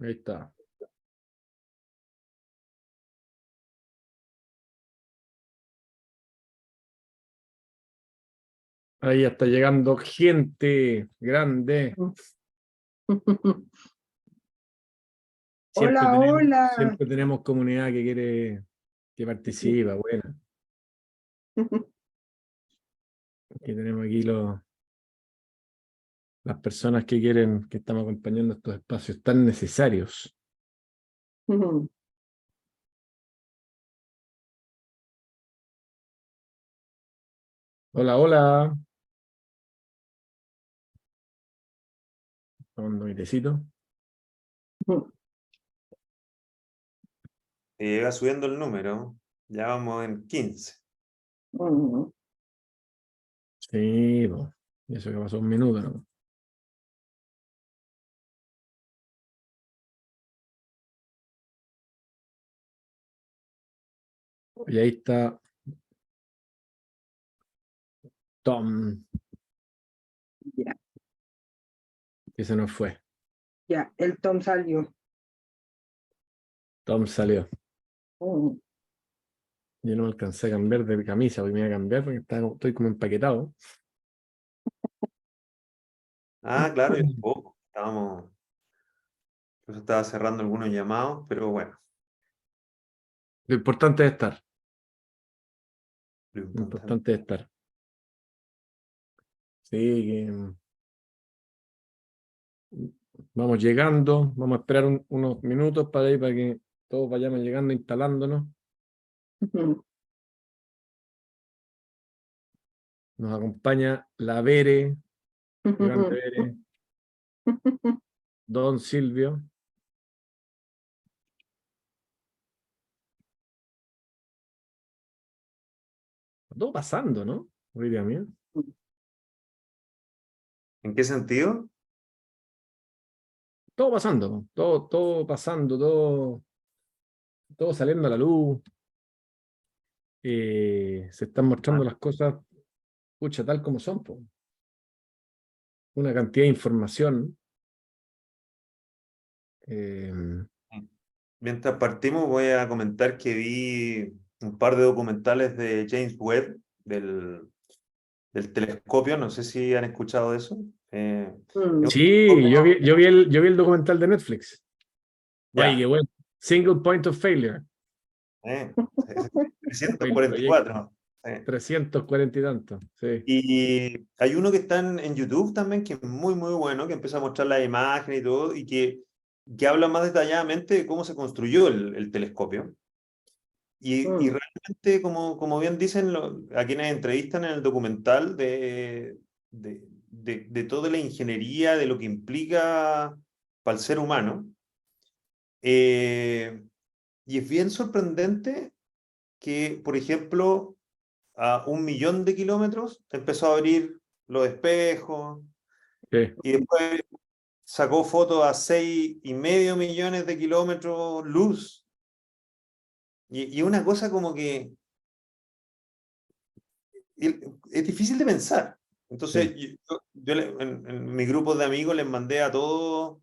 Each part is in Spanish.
Ahí está. Ahí ya está llegando gente grande. Hola, hola. Siempre tenemos comunidad que quiere, que participa, bueno. Aquí tenemos aquí las personas que quieren, que estamos acompañando estos espacios tan necesarios. Hola, hola. Tomando mi tecito. Va subiendo el número, ya vamos en 15. Sí, po. Y eso que pasó un minuto, ¿no? Y ahí está Tom, Ya, que se nos fue. ya, el Tom salió. Tom salió. Yo no me alcancé a cambiar de camisa, porque me iba a cambiar porque estoy como empaquetado. Ah, claro, yo tampoco. Pues estaba cerrando algunos llamados, pero bueno. Lo importante es estar. Lo Lo importante. importante es estar. Sí, que vamos llegando, vamos a esperar unos minutos para que todos vayamos llegando, instalándonos. Nos acompaña la Bere, grande Bere, Don Silvio. Todo pasando, ¿no? Diría mío. ¿En qué sentido? Todo pasando, todo pasando, todo saliendo a la luz. Se están mostrando las cosas, pucha, tal como son, po. Una cantidad de información. Mientras partimos, voy a comentar que vi un par de documentales de James Webb, del telescopio. No sé si han escuchado de eso. Es un Sí, yo telescopio, yo vi el documental de Netflix. Oye, ya, qué bueno. Single Point of Failure. eh, El proyecto 344. 340 y tanto. Sí. Y hay uno que está en YouTube también, que es muy, muy bueno, que empieza a mostrar las imágenes y todo, y que habla más detalladamente de cómo se construyó el telescopio. Y realmente, como bien dicen a quienes entrevistan en el documental, de toda la ingeniería, de lo que implica para el ser humano. Y es bien sorprendente que, por ejemplo, a 1 millón de kilómetros empezó a abrir los espejos, Sí. y después sacó fotos a 6,5 millones de kilómetros luz. Y una cosa como que es difícil de pensar. Entonces, Sí. yo en mi grupo de amigos les mandé a todos,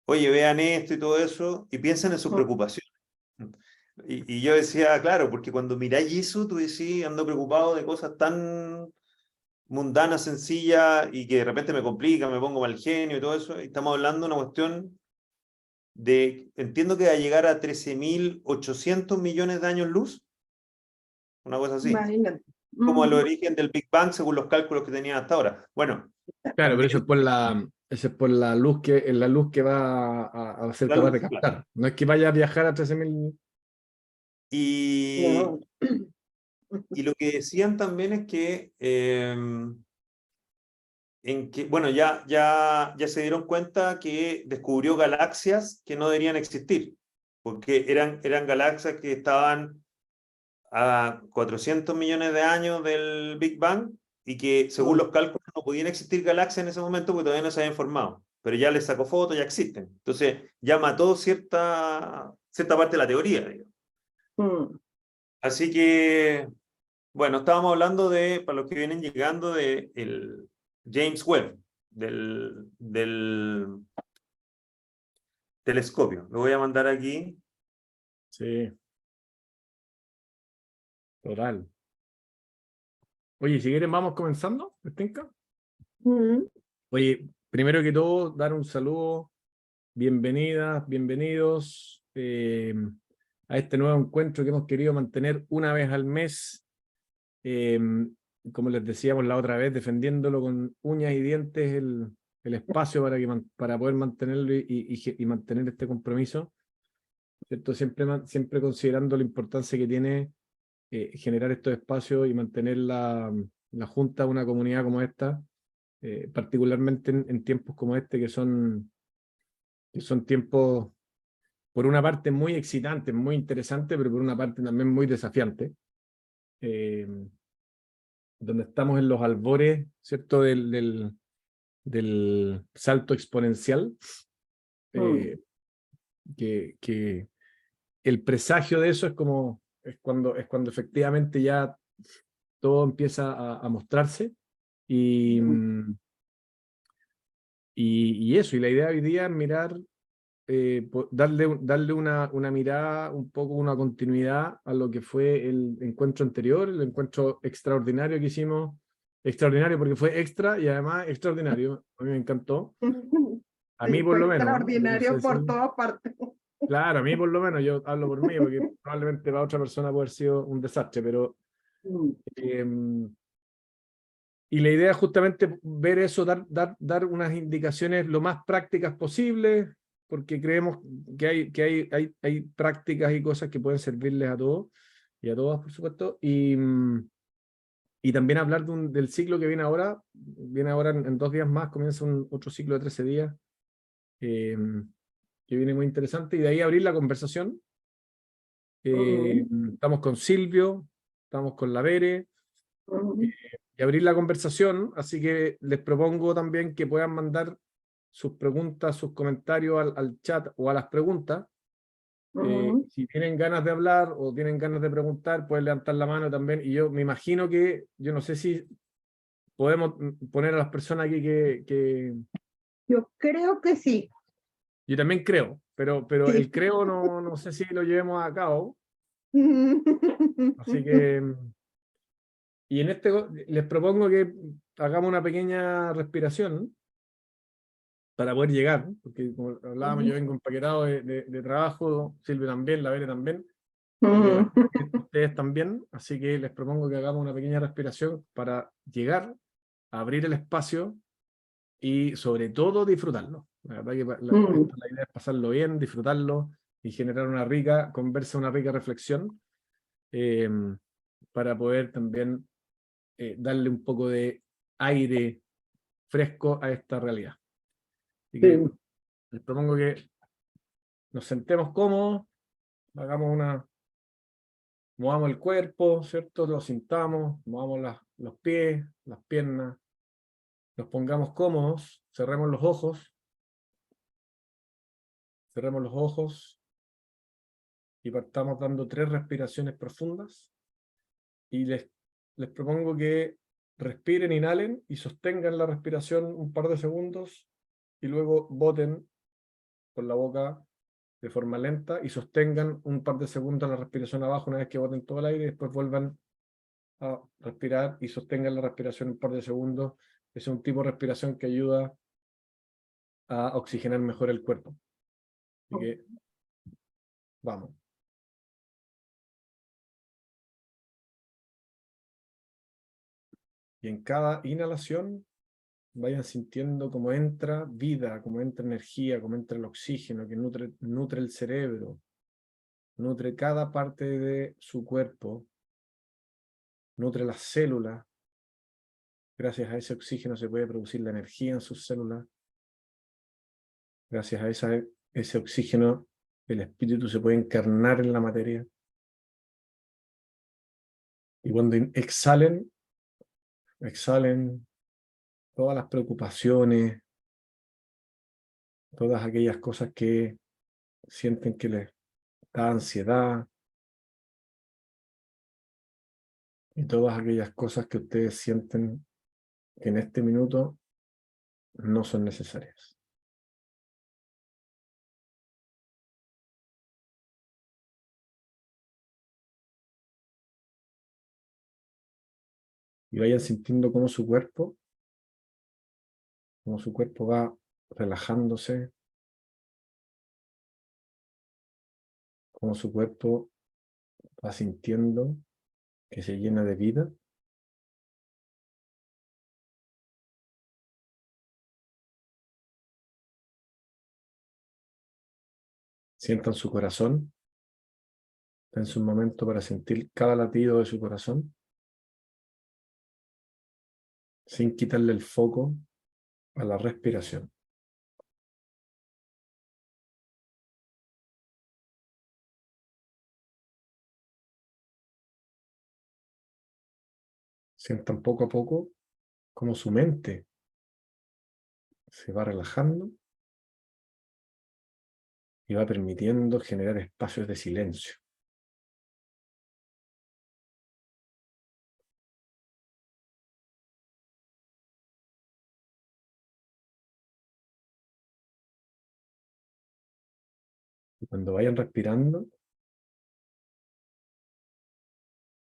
oye, vean esto y todo eso, y piensen en sus preocupaciones. Y yo decía, claro, porque cuando miráis eso, tú decís, ando preocupado de cosas tan mundanas, sencillas, y que de repente me complica, me pongo mal genio y todo eso. Y estamos hablando de una cuestión entiendo que va a llegar a 13.800 millones de años luz, una cosa así, Imagínate. como el origen del Big Bang según los cálculos que tenían hasta ahora. Bueno, Claro, pero también eso es por la luz que va a ser la capaz luz, de claro. captar. No es que vaya a viajar a 13.000. Y, No. y lo que decían también es que, bueno, ya se dieron cuenta que descubrió galaxias que no deberían existir, porque eran galaxias que estaban a 400 millones de años del Big Bang y que según los cálculos no podían existir galaxias en ese momento porque todavía no se habían formado, pero ya les sacó fotos, ya existen. Entonces ya mató cierta parte de la teoría, digamos. Así que, bueno, estábamos hablando para los que vienen llegando, de el James Webb, telescopio. Lo voy a mandar aquí. Sí. Total. Oye, si quieren vamos comenzando, ¿Estinca? Oye, primero que todo, dar un saludo, bienvenidas, bienvenidos a este nuevo encuentro que hemos querido mantener una vez al mes, como les decíamos la otra vez, defendiéndolo con uñas y dientes el espacio para poder mantenerlo y mantener este compromiso, ¿cierto? Siempre considerando la importancia que tiene generar estos espacios y mantener la Junta, una comunidad como esta, particularmente en tiempos como este, que son tiempos, por una parte, muy excitantes, muy interesantes, pero por una parte también muy desafiantes, donde estamos en los albores, ¿cierto?, del salto exponencial, que el presagio de eso es cuando efectivamente ya todo empieza a mostrarse, y eso, y la idea hoy día es mirar, darle una mirada, un poco una continuidad a lo que fue el encuentro anterior, el encuentro extraordinario que hicimos, extraordinario porque fue extra y además extraordinario, a mí me encantó, a mí Sí, por fue lo menos, yo no extraordinario sé por si... todas partes. Claro, a mí por lo menos, yo hablo por mí, porque probablemente para otra persona puede haber sido un desastre, pero... y la idea es justamente ver eso, dar unas indicaciones lo más prácticas posibles, porque creemos que hay prácticas y cosas que pueden servirles a todos y a todas, por supuesto, y también hablar del ciclo que viene ahora. Viene ahora en 2 días más, comienza otro ciclo de 13 días, que viene muy interesante, y de ahí abrir la conversación. Estamos con Silvio, estamos con la Bere, y abrir la conversación, así que les propongo también que puedan mandar sus preguntas, sus comentarios al chat o a las preguntas. Si tienen ganas de hablar o tienen ganas de preguntar, pueden levantar la mano también, y yo me imagino que, yo no sé si podemos poner a las personas aquí Yo creo que sí. yo también creo, pero Sí. el creo no sé si lo llevemos a cabo, así que... Y les propongo que hagamos una pequeña respiración para poder llegar, porque como hablábamos, yo vengo empaquetado de trabajo, Silvia también, la Vere también, y me imagino que ustedes también, así que les propongo que hagamos una pequeña respiración para llegar, a abrir el espacio y sobre todo disfrutarlo. La verdad que la idea es pasarlo bien, disfrutarlo y generar una rica conversa, una rica reflexión, eh, para poder también darle un poco de aire fresco a esta realidad. Así que les propongo que nos sentemos cómodos, movamos el cuerpo, ¿cierto? Lo sintamos, movamos los pies, las piernas, nos pongamos cómodos, cerremos los ojos y partamos dando 3 respiraciones profundas, y les propongo que respiren, inhalen y sostengan la respiración un par de segundos y luego boten por la boca de forma lenta y sostengan un par de segundos la respiración abajo una vez que boten todo el aire, y después vuelvan a respirar y sostengan la respiración un par de segundos. Es un tipo de respiración que ayuda a oxigenar mejor el cuerpo. Así que vamos. Y en cada inhalación vayan sintiendo cómo entra vida, cómo entra energía, cómo entra el oxígeno que nutre el cerebro, nutre cada parte de su cuerpo, nutre las células. Gracias a ese oxígeno se puede producir la energía en sus células. Gracias a ese oxígeno, el espíritu se puede encarnar en la materia. Y cuando exhalen todas las preocupaciones, todas aquellas cosas que sienten que les da ansiedad, y todas aquellas cosas que ustedes sienten que en este minuto no son necesarias. Y vayan sintiendo cómo su cuerpo va relajándose, cómo su cuerpo va sintiendo que se llena de vida. Sientan su corazón. Dense un momento para sentir cada latido de su corazón, sin quitarle el foco a la respiración. Sientan poco a poco cómo su mente se va relajando y va permitiendo generar espacios de silencio. Y cuando vayan respirando,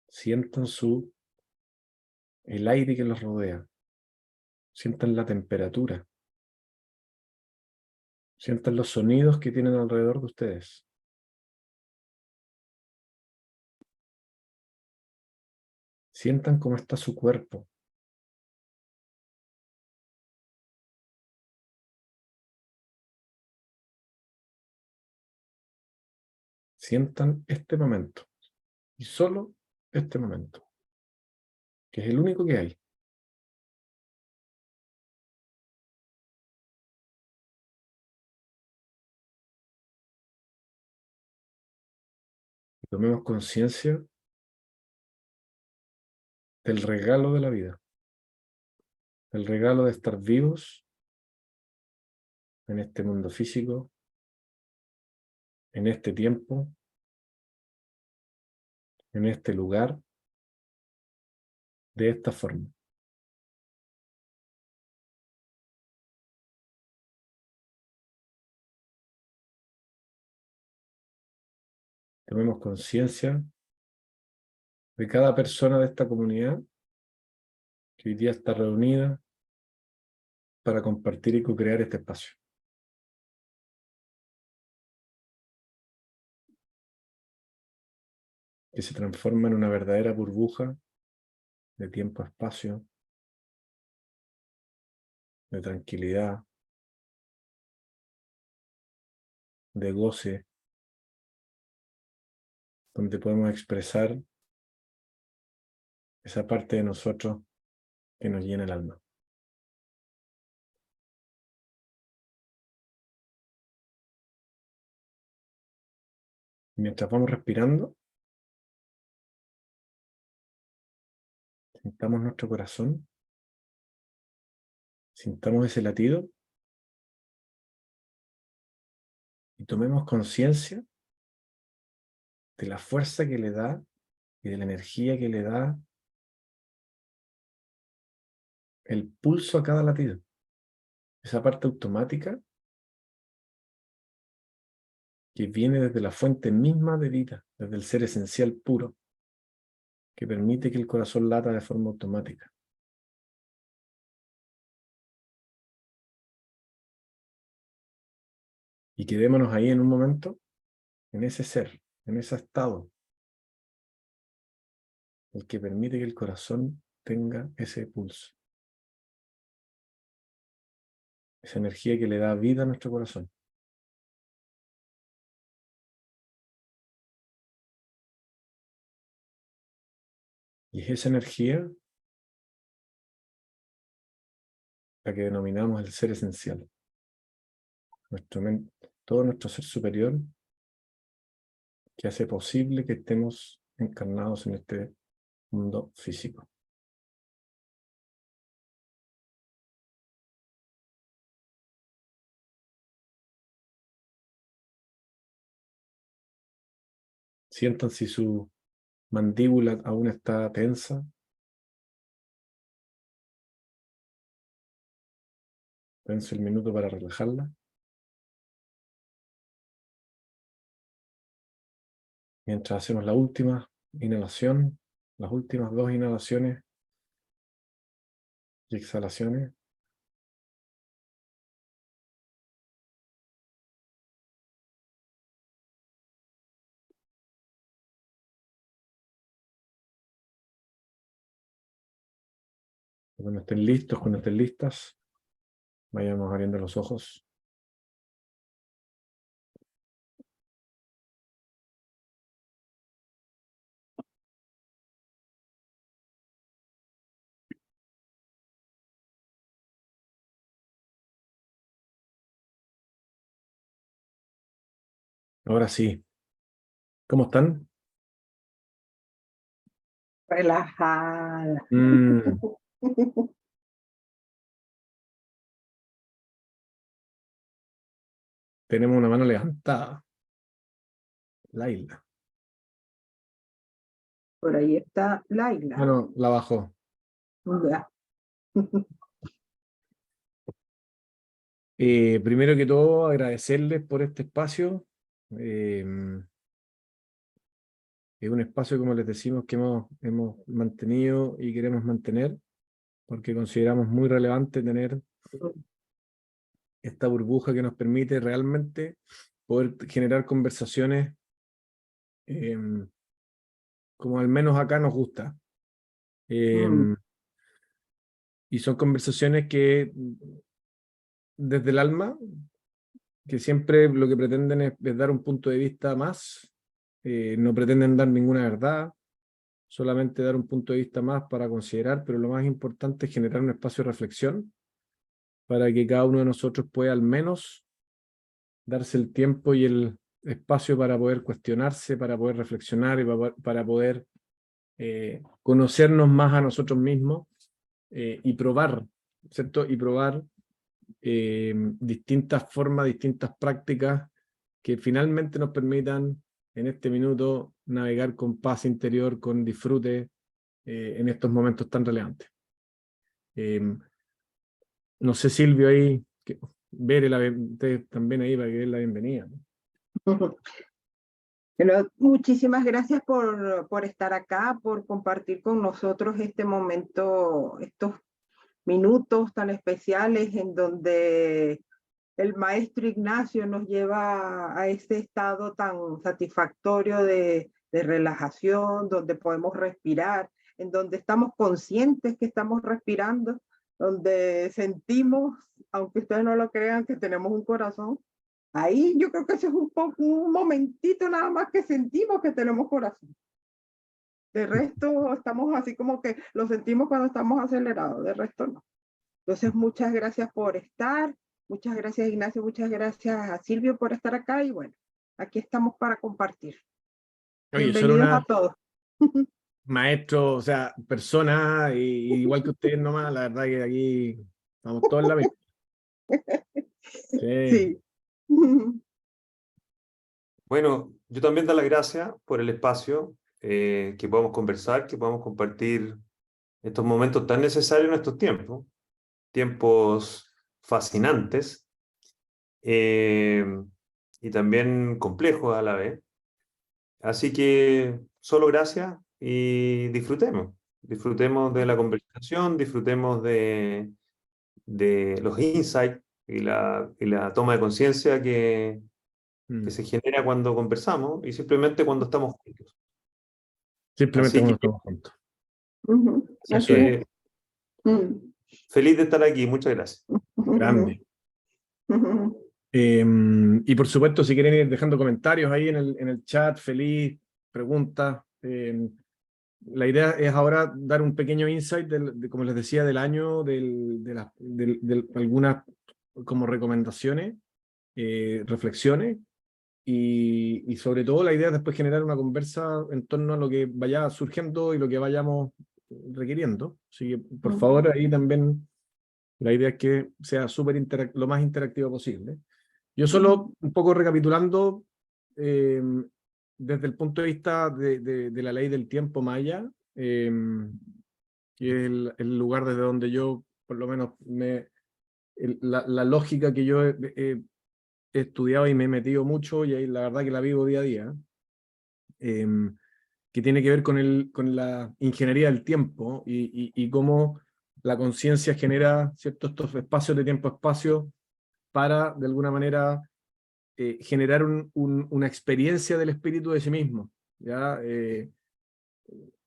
sientan el aire que los rodea. Sientan la temperatura. Sientan los sonidos que tienen alrededor de ustedes. Sientan cómo está su cuerpo. Sientan este momento. Y solo este momento. Que es el único que hay. Tomemos conciencia del regalo de la vida. El regalo de estar vivos en este mundo físico, en este tiempo, en este lugar, de esta forma. Tomemos conciencia de cada persona de esta comunidad que hoy día está reunida para compartir y co-crear este espacio. Que se transforma en una verdadera burbuja de tiempo-espacio, de tranquilidad, de goce, donde podemos expresar esa parte de nosotros que nos llena el alma. Mientras vamos respirando, sintamos nuestro corazón, sintamos ese latido y tomemos conciencia de la fuerza que le da y de la energía que le da el pulso a cada latido. Esa parte automática que viene desde la fuente misma de vida, desde el ser esencial puro, que permite que el corazón lata de forma automática. Y quedémonos ahí en un momento, en ese ser, en ese estado, el que permite que el corazón tenga ese pulso. Esa energía que le da vida a nuestro corazón. Y es esa energía la que denominamos el ser esencial. Todo nuestro ser superior que hace posible que estemos encarnados en este mundo físico. Sientan si su mandíbula aún está tensa. Dense el minuto para relajarla. Mientras hacemos la última inhalación, las últimas 2 inhalaciones Y exhalaciones. Cuando estén listos, cuando estén listas, vayamos abriendo los ojos. Ahora sí. ¿Cómo están? Relajada. Mm, tenemos una mano levantada. Laila. Por ahí está Laila. Bueno, la bajó. Ya. Primero que todo, agradecerles por este espacio. Es un espacio, como les decimos, que hemos mantenido y queremos mantener, porque consideramos muy relevante tener esta burbuja que nos permite realmente poder generar conversaciones como al menos acá nos gusta. Y son conversaciones que desde el alma, que siempre lo que pretenden es dar un punto de vista más, no pretenden dar ninguna verdad, solamente dar un punto de vista más para considerar, pero lo más importante es generar un espacio de reflexión para que cada uno de nosotros pueda al menos darse el tiempo y el espacio para poder cuestionarse, para poder reflexionar y para poder conocernos más a nosotros mismos y probar, ¿cierto? Y probar distintas formas, distintas prácticas que finalmente nos permitan en este minuto navegar con paz interior, con disfrute en estos momentos tan relevantes. No sé, Silvio, ahí, usted también ahí para que den la bienvenida. Pero muchísimas gracias por estar acá, por compartir con nosotros este momento, estos minutos tan especiales en donde el maestro Ignacio nos lleva a ese estado tan satisfactorio de relajación, donde podemos respirar, en donde estamos conscientes que estamos respirando, donde sentimos, aunque ustedes no lo crean, que tenemos un corazón. Ahí yo creo que ese es un momentito nada más que sentimos que tenemos corazón. De resto, estamos así como que lo sentimos cuando estamos acelerados, de resto no. Entonces, muchas gracias por estar, muchas gracias Ignacio, muchas gracias a Silvio por estar acá y bueno, aquí estamos para compartir. Oye, son Bienvenidos a todos. maestros, o sea, personas, igual que ustedes nomás, la verdad que aquí estamos todos en la misma. Sí. Sí. Bueno, yo también doy las gracias por el espacio, que podamos conversar, que podamos compartir estos momentos tan necesarios en estos tiempos, tiempos fascinantes y también complejos a la vez. Así que solo gracias y disfrutemos de la conversación, disfrutemos de los insights y la toma de conciencia que se genera cuando conversamos y simplemente cuando estamos juntos. Simplemente Así cuando que, estamos juntos. Así es. Feliz de estar aquí, muchas gracias. Grande. Y por supuesto, si quieren ir dejando comentarios ahí en el chat, feliz, preguntas. La idea es ahora dar un pequeño insight, como les decía, del año, de algunas como recomendaciones, reflexiones, y sobre todo la idea es después generar una conversa en torno a lo que vaya surgiendo y lo que vayamos requiriendo. Así que, por favor, ahí también la idea es que sea lo más interactivo posible. Yo solo, un poco recapitulando, desde el punto de vista de la ley del tiempo maya, que es el lugar desde donde yo, por lo menos, la lógica que yo he estudiado y me he metido mucho, y ahí la verdad que la vivo día a día, que tiene que ver con la ingeniería del tiempo y cómo la conciencia genera, ¿cierto?, estos espacios de tiempo-espacio para, de alguna manera, generar una experiencia del espíritu de sí mismo. ¿Ya?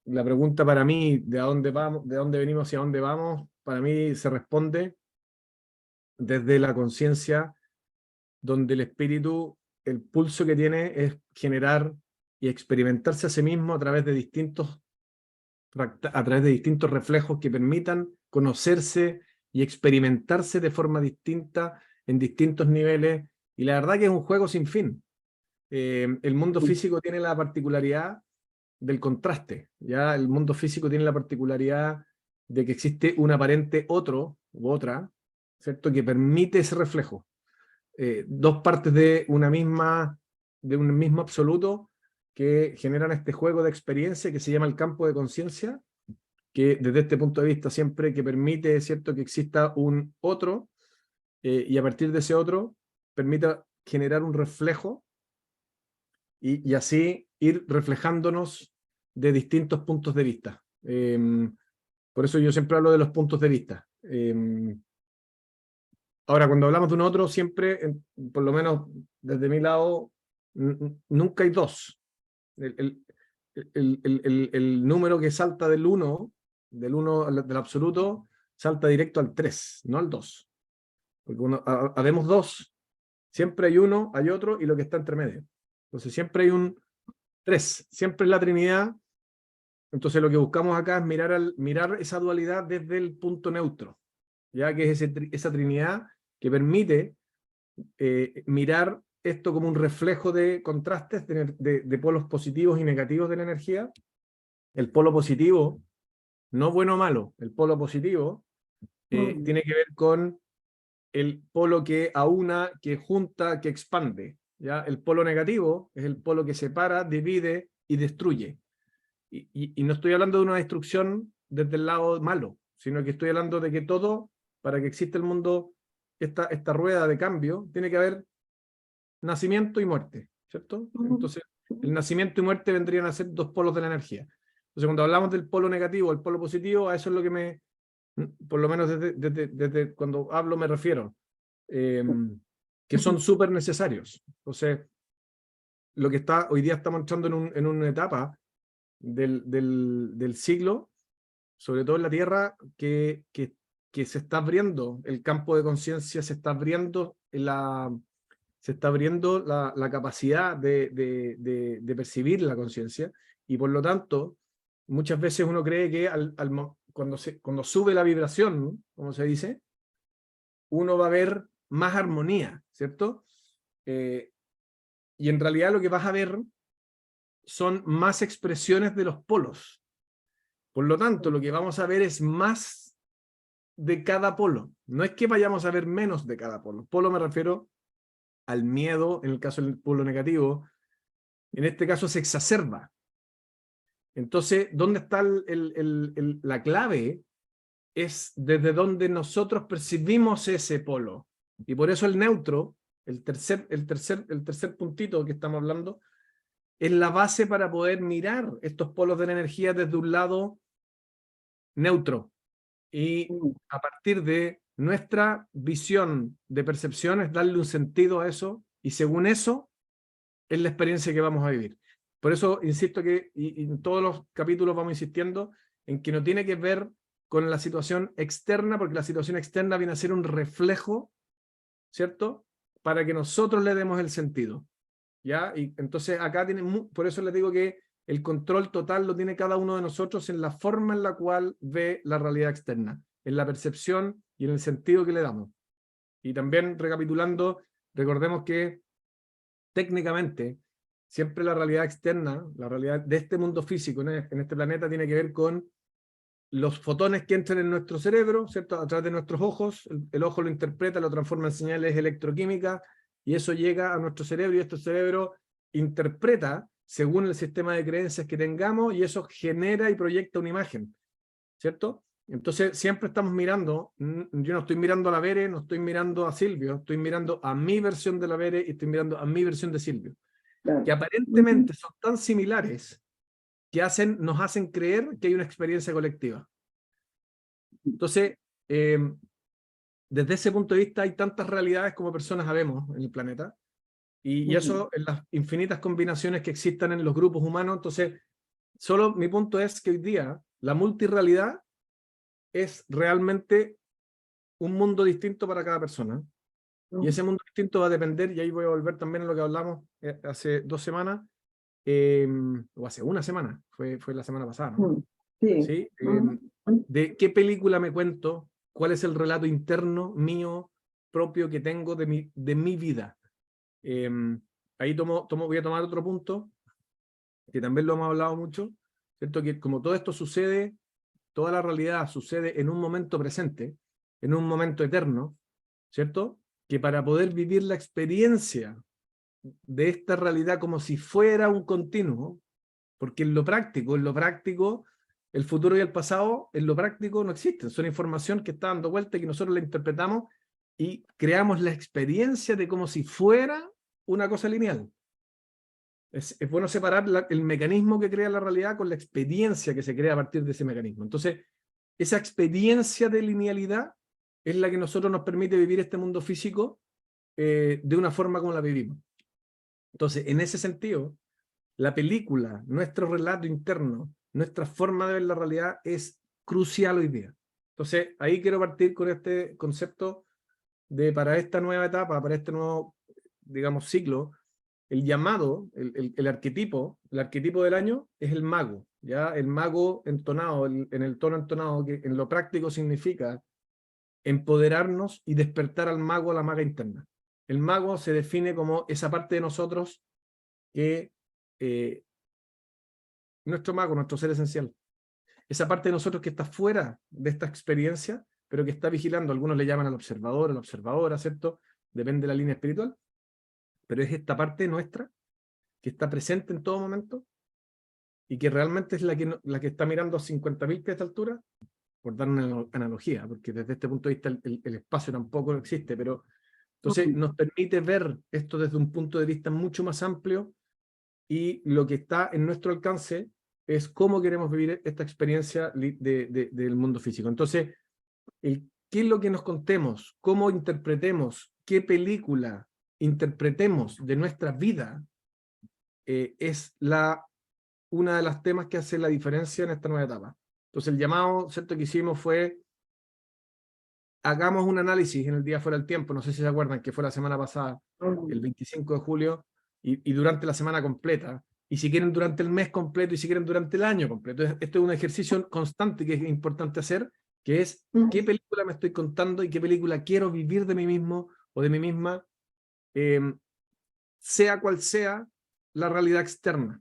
La pregunta para mí, ¿de dónde vamos, de dónde venimos y a dónde vamos? Para mí se responde desde la conciencia, donde el espíritu, el pulso que tiene es generar y experimentarse a sí mismo a través de distintos reflejos que permitan conocerse y experimentarse de forma distinta en distintos niveles, y la verdad que es un juego sin fin. El mundo físico tiene la particularidad del contraste, ¿ya? El mundo físico tiene la particularidad de que existe un aparente otro u otra, ¿cierto?, que permite ese reflejo. Dos partes de un mismo absoluto que generan este juego de experiencia que se llama el campo de conciencia, que desde este punto de vista siempre que permite, ¿cierto?, que exista un otro, y a partir de ese otro permita generar un reflejo y así ir reflejándonos de distintos puntos de vista. Por eso yo siempre hablo de los puntos de vista. Ahora, cuando hablamos de un otro, siempre, por lo menos desde mi lado, nunca hay dos. El número que salta del 1, del absoluto, salta directo al 3, no al 2. Porque cuando habemos dos, siempre hay uno, hay otro y lo que está entre medio. Entonces siempre hay un 3, siempre es la Trinidad. Entonces lo que buscamos acá es mirar esa dualidad desde el punto neutro, ya que es esa Trinidad que permite mirar esto como un reflejo de contrastes, de polos positivos y negativos de la energía. El polo positivo, no bueno o malo, el polo positivo tiene que ver con el polo que aúna, que junta, que expande. ¿Ya? El polo negativo es el polo que separa, divide y destruye. Y no estoy hablando de una destrucción desde el lado malo, sino que estoy hablando de que todo, para que exista el mundo, esta rueda de cambio, tiene que haber nacimiento y muerte, ¿cierto? Entonces, el nacimiento y muerte vendrían a ser dos polos de la energía. Entonces, cuando hablamos del polo negativo, el polo positivo, a eso es lo que por lo menos desde cuando hablo me refiero, que son súper necesarios. Entonces, lo que hoy día estamos entrando en una etapa del siglo, sobre todo en la Tierra, que se está abriendo el campo de conciencia, se está abriendo la capacidad de percibir la conciencia, y por lo tanto, muchas veces uno cree que cuando sube la vibración, como se dice, uno va a ver más armonía, ¿cierto? Y en realidad lo que vas a ver son más expresiones de los polos. Por lo tanto, lo que vamos a ver es más de cada polo. No es que vayamos a ver menos de cada polo. Polo me refiero al miedo, en el caso del polo negativo. En este caso se exacerba. Entonces, ¿dónde está la clave? Es desde donde nosotros percibimos ese polo. Y por eso el neutro, el tercer puntito que estamos hablando, es la base para poder mirar estos polos de la energía desde un lado neutro. Y a partir de nuestra visión de percepción es darle un sentido a eso, y según eso es la experiencia que vamos a vivir. Por eso insisto que, y en todos los capítulos vamos insistiendo, en que no tiene que ver con la situación externa, porque la situación externa viene a ser un reflejo, ¿cierto?, para que nosotros le demos el sentido. ¿Ya? Y entonces acá por eso les digo que el control total lo tiene cada uno de nosotros en la forma en la cual ve la realidad externa, en la percepción y en el sentido que le damos. Y también, recapitulando, recordemos que técnicamente siempre la realidad externa, la realidad de este mundo físico en este planeta, tiene que ver con los fotones que entran en nuestro cerebro, ¿cierto?, a través de nuestros ojos. El ojo lo interpreta, lo transforma en señales electroquímicas, y eso llega a nuestro cerebro, y este cerebro interpreta según el sistema de creencias que tengamos, y eso genera y proyecta una imagen, ¿cierto? Entonces siempre estamos mirando, yo no estoy mirando a la Vere, no estoy mirando a Silvio, estoy mirando a mi versión de la Vere y estoy mirando a mi versión de Silvio, que aparentemente son tan similares que nos hacen creer que hay una experiencia colectiva. Entonces, desde ese punto de vista hay tantas realidades como personas habemos en el planeta, y eso en las infinitas combinaciones que existan en los grupos humanos. Entonces, solo mi punto es que hoy día la multirrealidad es realmente un mundo distinto para cada persona, y ese mundo distinto va a depender, y ahí voy a volver también a lo que hablamos hace 2 semanas, o hace 1 semana, fue la semana pasada, ¿no? Sí. ¿Sí? De qué película me cuento, cuál es el relato interno mío propio que tengo de mi vida. Ahí voy a tomar otro punto, que también lo hemos hablado mucho, ¿cierto? Que como todo esto sucede, toda la realidad sucede en un momento presente, en un momento eterno, ¿cierto? Que para poder vivir la experiencia de esta realidad como si fuera un continuo, porque en lo práctico, el futuro y el pasado, en lo práctico no existen, son información que está dando vuelta y que nosotros la interpretamos y creamos la experiencia de como si fuera una cosa lineal. Es bueno separar el mecanismo que crea la realidad con la experiencia que se crea a partir de ese mecanismo. Entonces, esa experiencia de linealidad es la que nosotros nos permite vivir este mundo físico de una forma como la vivimos. Entonces, en ese sentido, la película, nuestro relato interno, nuestra forma de ver la realidad es crucial hoy día. Entonces, ahí quiero partir con este concepto de para esta nueva etapa, para este nuevo, digamos, ciclo, el llamado, el arquetipo del año es el mago, ¿ya? El mago entonado, en el tono entonado, que en lo práctico significa empoderarnos y despertar al mago, a la maga interna. El mago se define como esa parte de nosotros que nuestro mago, nuestro ser esencial, esa parte de nosotros que está fuera de esta experiencia, pero que está vigilando. Algunos le llaman al observador, a la observadora, ¿cierto? Depende de la línea espiritual, pero es esta parte nuestra que está presente en todo momento y que realmente es la que está mirando a 50.000 pies de altura, por dar una analogía, porque desde este punto de vista el espacio tampoco existe, pero entonces nos permite ver esto desde un punto de vista mucho más amplio, y lo que está en nuestro alcance es cómo queremos vivir esta experiencia del mundo físico. Entonces, qué es lo que nos contemos, cómo interpretemos, qué película interpretemos de nuestra vida, es una de las temas que hace la diferencia en esta nueva etapa. Entonces el llamado, ¿cierto?, que hicimos fue: hagamos un análisis en el día fuera del tiempo, no sé si se acuerdan que fue la semana pasada, el 25 de julio, y durante la semana completa, y si quieren durante el mes completo, y si quieren durante el año completo. Esto es un ejercicio constante que es importante hacer, que es qué película me estoy contando y qué película quiero vivir de mí mismo o de mí misma, sea cual sea la realidad externa,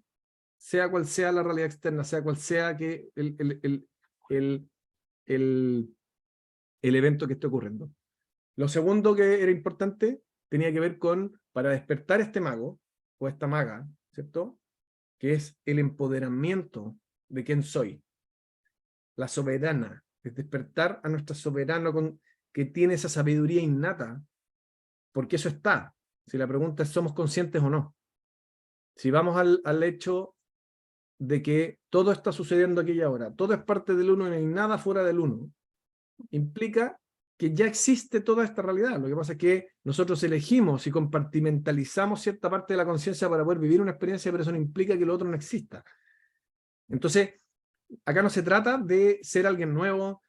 sea cual sea la realidad externa, sea cual sea que el evento que esté ocurriendo. Lo segundo que era importante tenía que ver con, para despertar este mago, o esta maga, ¿cierto?, que es el empoderamiento de quién soy, la soberana, es despertar a nuestra soberana que tiene esa sabiduría innata, porque eso está. Si la pregunta es, ¿somos conscientes o no? Si vamos al hecho de que todo está sucediendo aquí y ahora, todo es parte del uno y no hay nada fuera del uno, implica que ya existe toda esta realidad. Lo que pasa es que nosotros elegimos y compartimentalizamos cierta parte de la conciencia para poder vivir una experiencia, pero eso no implica que lo otro no exista. Entonces, acá no se trata de ser alguien nuevo,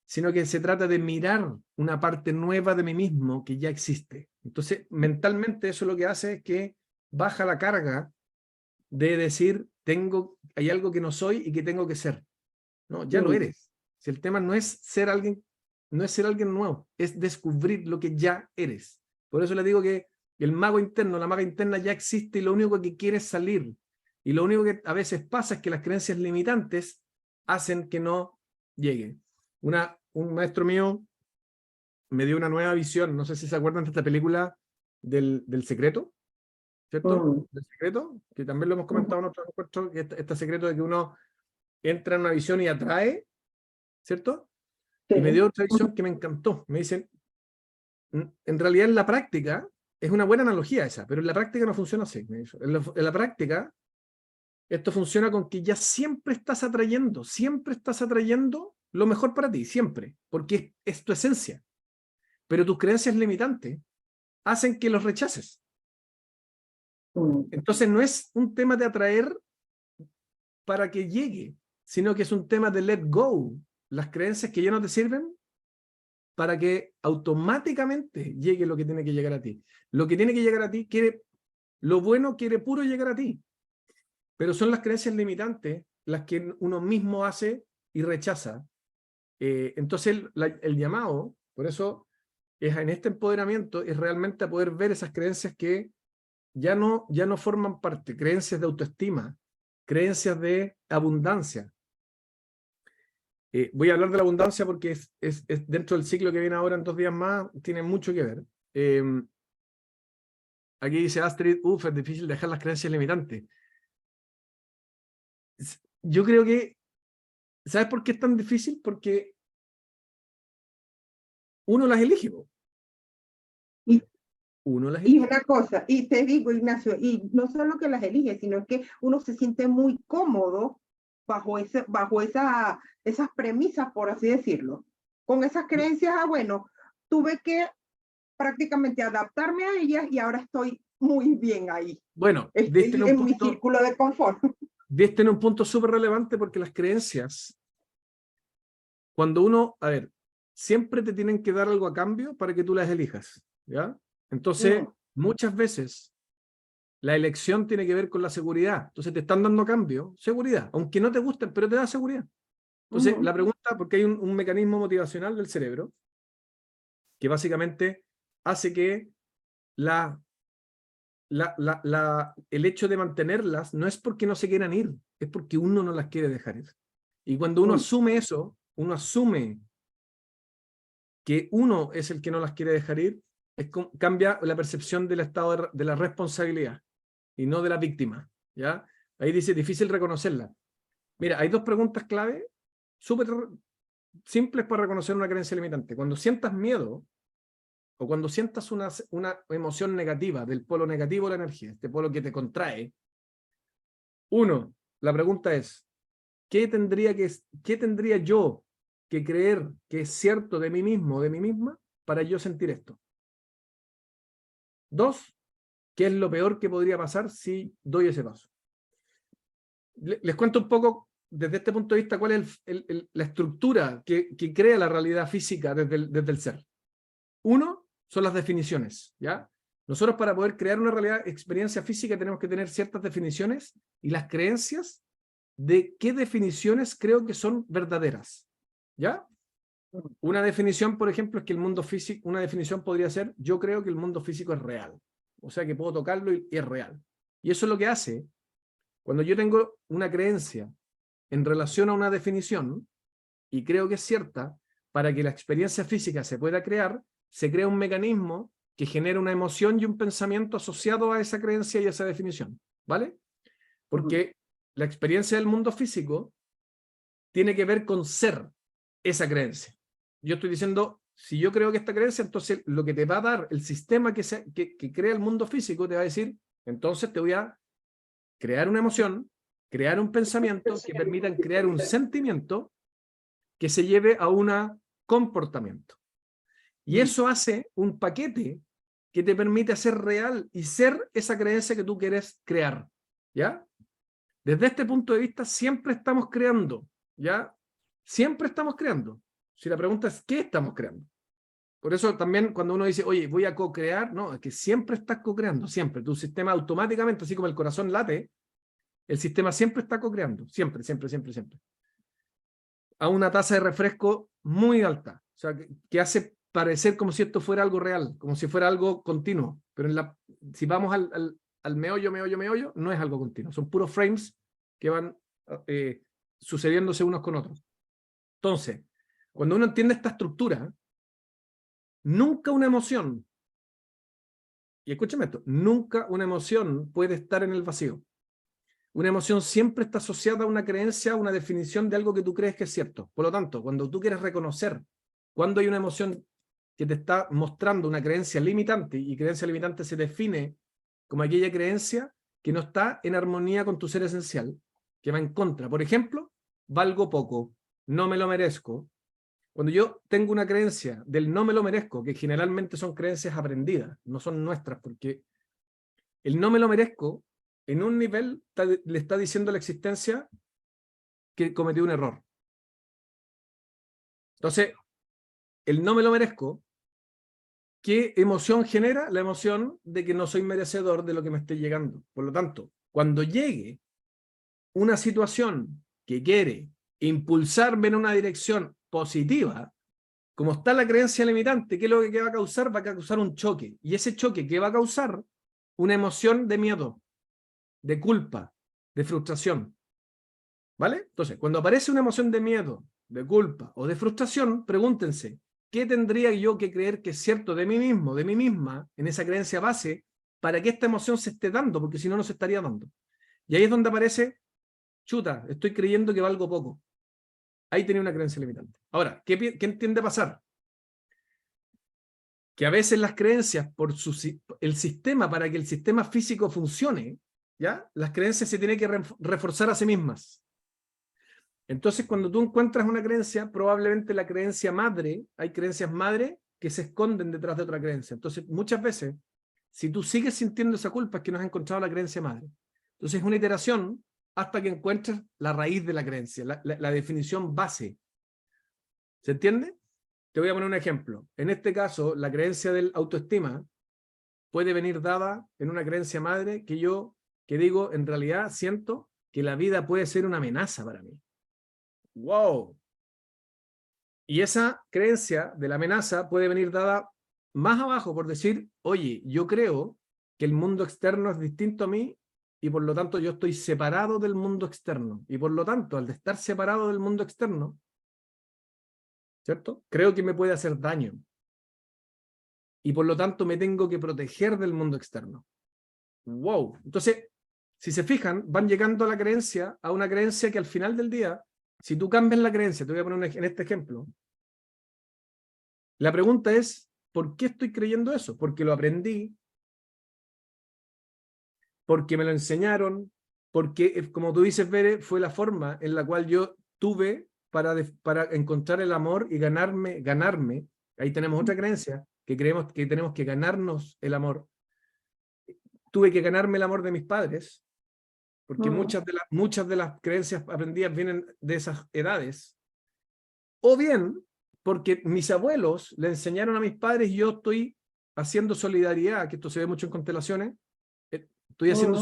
sino que se trata de mirar una parte nueva de mí mismo que ya existe. Entonces, mentalmente eso lo que hace es que baja la carga de decir, hay algo que no soy y que tengo que ser. No, ya lo eres. Si el tema no es ser alguien nuevo, es descubrir lo que ya eres. Por eso le digo que el mago interno, la maga interna ya existe, y lo único que quiere es salir. Y lo único que a veces pasa es que las creencias limitantes hacen que no llegue. Un maestro mío me dio una nueva visión, no sé si se acuerdan de esta película del secreto, ¿cierto? Del secreto, que también lo hemos comentado en otros encuentros, que este secreto de que uno entra en una visión y atrae, ¿cierto? Sí. Y me dio otra visión que me encantó. Me dicen, en realidad en la práctica, es una buena analogía esa, pero en la práctica no funciona así. En la práctica, esto funciona con que ya siempre estás atrayendo lo mejor para ti, siempre, porque es tu esencia. Pero tus creencias limitantes hacen que los rechaces. Entonces no es un tema de atraer para que llegue, sino que es un tema de let go. Las creencias que ya no te sirven para que automáticamente llegue lo que tiene que llegar a ti. Lo que tiene que llegar a ti lo bueno quiere puro llegar a ti. Pero son las creencias limitantes las que uno mismo hace y rechaza. Entonces el llamado, por eso es en este empoderamiento, es realmente a poder ver esas creencias que ya no forman parte, creencias de autoestima, creencias de abundancia. Voy a hablar de la abundancia porque es dentro del ciclo que viene ahora en 2 días más, tiene mucho que ver. Aquí dice Astrid, es difícil dejar las creencias limitantes. Yo creo que, ¿sabes por qué es tan difícil? Porque uno las elige. Uno las elige. Y una cosa, y te digo, Ignacio, y no solo que las elige, sino que uno se siente muy cómodo bajo esas premisas, por así decirlo. Con esas creencias, bueno, tuve que prácticamente adaptarme a ellas y ahora estoy muy bien ahí. Bueno, estoy en mi círculo de confort. Diste en un punto súper relevante porque las creencias, cuando uno, a ver, siempre te tienen que dar algo a cambio para que tú las elijas, ¿ya? Entonces, muchas veces la elección tiene que ver con la seguridad. Entonces te están dando a cambio seguridad, aunque no te gusten, pero te da seguridad. Entonces, la pregunta, porque hay un mecanismo motivacional del cerebro que básicamente hace que el hecho de mantenerlas no es porque no se quieran ir, es porque uno no las quiere dejar ir. Y cuando uno asume eso, uno asume que uno es el que no las quiere dejar ir, cambia la percepción del estado de la responsabilidad y no de la víctima, ¿ya? Ahí dice, difícil reconocerla. Mira, hay 2 preguntas clave súper simples para reconocer una creencia limitante. Cuando sientas miedo, o cuando sientas una emoción negativa, del polo negativo de la energía, este polo que te contrae, la pregunta es, ¿qué tendría yo que creer que es cierto de mí mismo o de mí misma para yo sentir esto? 2, ¿qué es lo peor que podría pasar si doy ese paso? Les cuento un poco desde este punto de vista cuál es la estructura que crea la realidad física desde el ser. 1 son las definiciones, ¿ya? Nosotros para poder crear una realidad, experiencia física, tenemos que tener ciertas definiciones y las creencias de qué definiciones creo que son verdaderas, ¿ya? Una definición, por ejemplo, es que el mundo físico, una definición podría ser, yo creo que el mundo físico es real, o sea que puedo tocarlo y es real. Y eso es lo que hace, cuando yo tengo una creencia en relación a una definición, y creo que es cierta, para que la experiencia física se pueda crear, se crea un mecanismo que genera una emoción y un pensamiento asociado a esa creencia y a esa definición, ¿vale? Porque la experiencia del mundo físico tiene que ver con ser esa creencia. Yo estoy diciendo, si yo creo que esta creencia, entonces lo que te va a dar el sistema que crea el mundo físico te va a decir, entonces te voy a crear una emoción, crear un pensamiento que permitan crear un sentimiento que se lleve a un comportamiento. Y eso hace un paquete que te permite hacer real y ser esa creencia que tú quieres crear, ¿ya? Desde este punto de vista siempre estamos creando, ¿ya? Siempre estamos creando. Si la pregunta es, ¿qué estamos creando? Por eso también cuando uno dice, oye, voy a co-crear, no, es que siempre estás co-creando, siempre. Tu sistema automáticamente, así como el corazón late, el sistema siempre está co-creando, siempre, siempre, siempre, siempre. A una tasa de refresco muy alta, o sea, que hace parecer como si esto fuera algo real, como si fuera algo continuo, pero si vamos al meollo, no es algo continuo, son puros frames que van sucediéndose unos con otros. Entonces, cuando uno entiende esta estructura, nunca una emoción, y escúchame esto, nunca una emoción puede estar en el vacío. Una emoción siempre está asociada a una creencia, a una definición de algo que tú crees que es cierto. Por lo tanto, cuando tú quieres reconocer cuando hay una emoción que te está mostrando una creencia limitante, y creencia limitante se define como aquella creencia que no está en armonía con tu ser esencial, que va en contra. Por ejemplo, valgo poco, no me lo merezco, cuando yo tengo una creencia del no me lo merezco, que generalmente son creencias aprendidas, no son nuestras, porque el no me lo merezco, en un nivel le está diciendo a la existencia que cometió un error. Entonces, el no me lo merezco, ¿qué emoción genera? La emoción de que no soy merecedor de lo que me esté llegando. Por lo tanto, cuando llegue una situación que quiere impulsarme en una dirección positiva, como está la creencia limitante, ¿qué es lo que va a causar? Va a causar un choque. Y ese choque, ¿qué va a causar? Una emoción de miedo, de culpa, de frustración. ¿Vale? Entonces, cuando aparece una emoción de miedo, de culpa o de frustración, pregúntense, ¿qué tendría yo que creer que es cierto de mí mismo, de mí misma, en esa creencia base, para que esta emoción se esté dando? Porque si no, no se estaría dando. Y ahí es donde aparece, chuta, estoy creyendo que valgo poco. Ahí tenía una creencia limitante. Ahora, ¿qué tiende a pasar? Que a veces las creencias, por el sistema, para que el sistema físico funcione, ¿ya? Las creencias se tienen que reforzar a sí mismas. Entonces, cuando tú encuentras una creencia, probablemente la creencia madre, hay creencias madre que se esconden detrás de otra creencia. Entonces, muchas veces, si tú sigues sintiendo esa culpa, es que no has encontrado la creencia madre. Entonces, es una iteración hasta que encuentres la raíz de la creencia, la definición base. ¿Se entiende? Te voy a poner un ejemplo. En este caso, la creencia del autoestima puede venir dada en una creencia madre que digo, en realidad siento que la vida puede ser una amenaza para mí. ¡Wow! Y esa creencia de la amenaza puede venir dada más abajo por decir, oye, yo creo que el mundo externo es distinto a mí y por lo tanto yo estoy separado del mundo externo. Y por lo tanto, al estar separado del mundo externo, ¿cierto? Creo que me puede hacer daño. Y por lo tanto me tengo que proteger del mundo externo. ¡Wow! Entonces, si se fijan, van llegando a la creencia, a una creencia que al final del día, si tú cambias la creencia, te voy a poner en este ejemplo, la pregunta es, ¿por qué estoy creyendo eso? Porque lo aprendí, porque me lo enseñaron, porque, como tú dices, Bere, fue la forma en la cual yo tuve para encontrar el amor y ganarme. Ahí tenemos otra creencia, que creemos que tenemos que ganarnos el amor. Tuve que ganarme el amor de mis padres, porque muchas de las creencias aprendidas vienen de esas edades. O bien, porque mis abuelos le enseñaron a mis padres y yo estoy haciendo solidaridad, que esto se ve mucho en constelaciones, estoy haciendo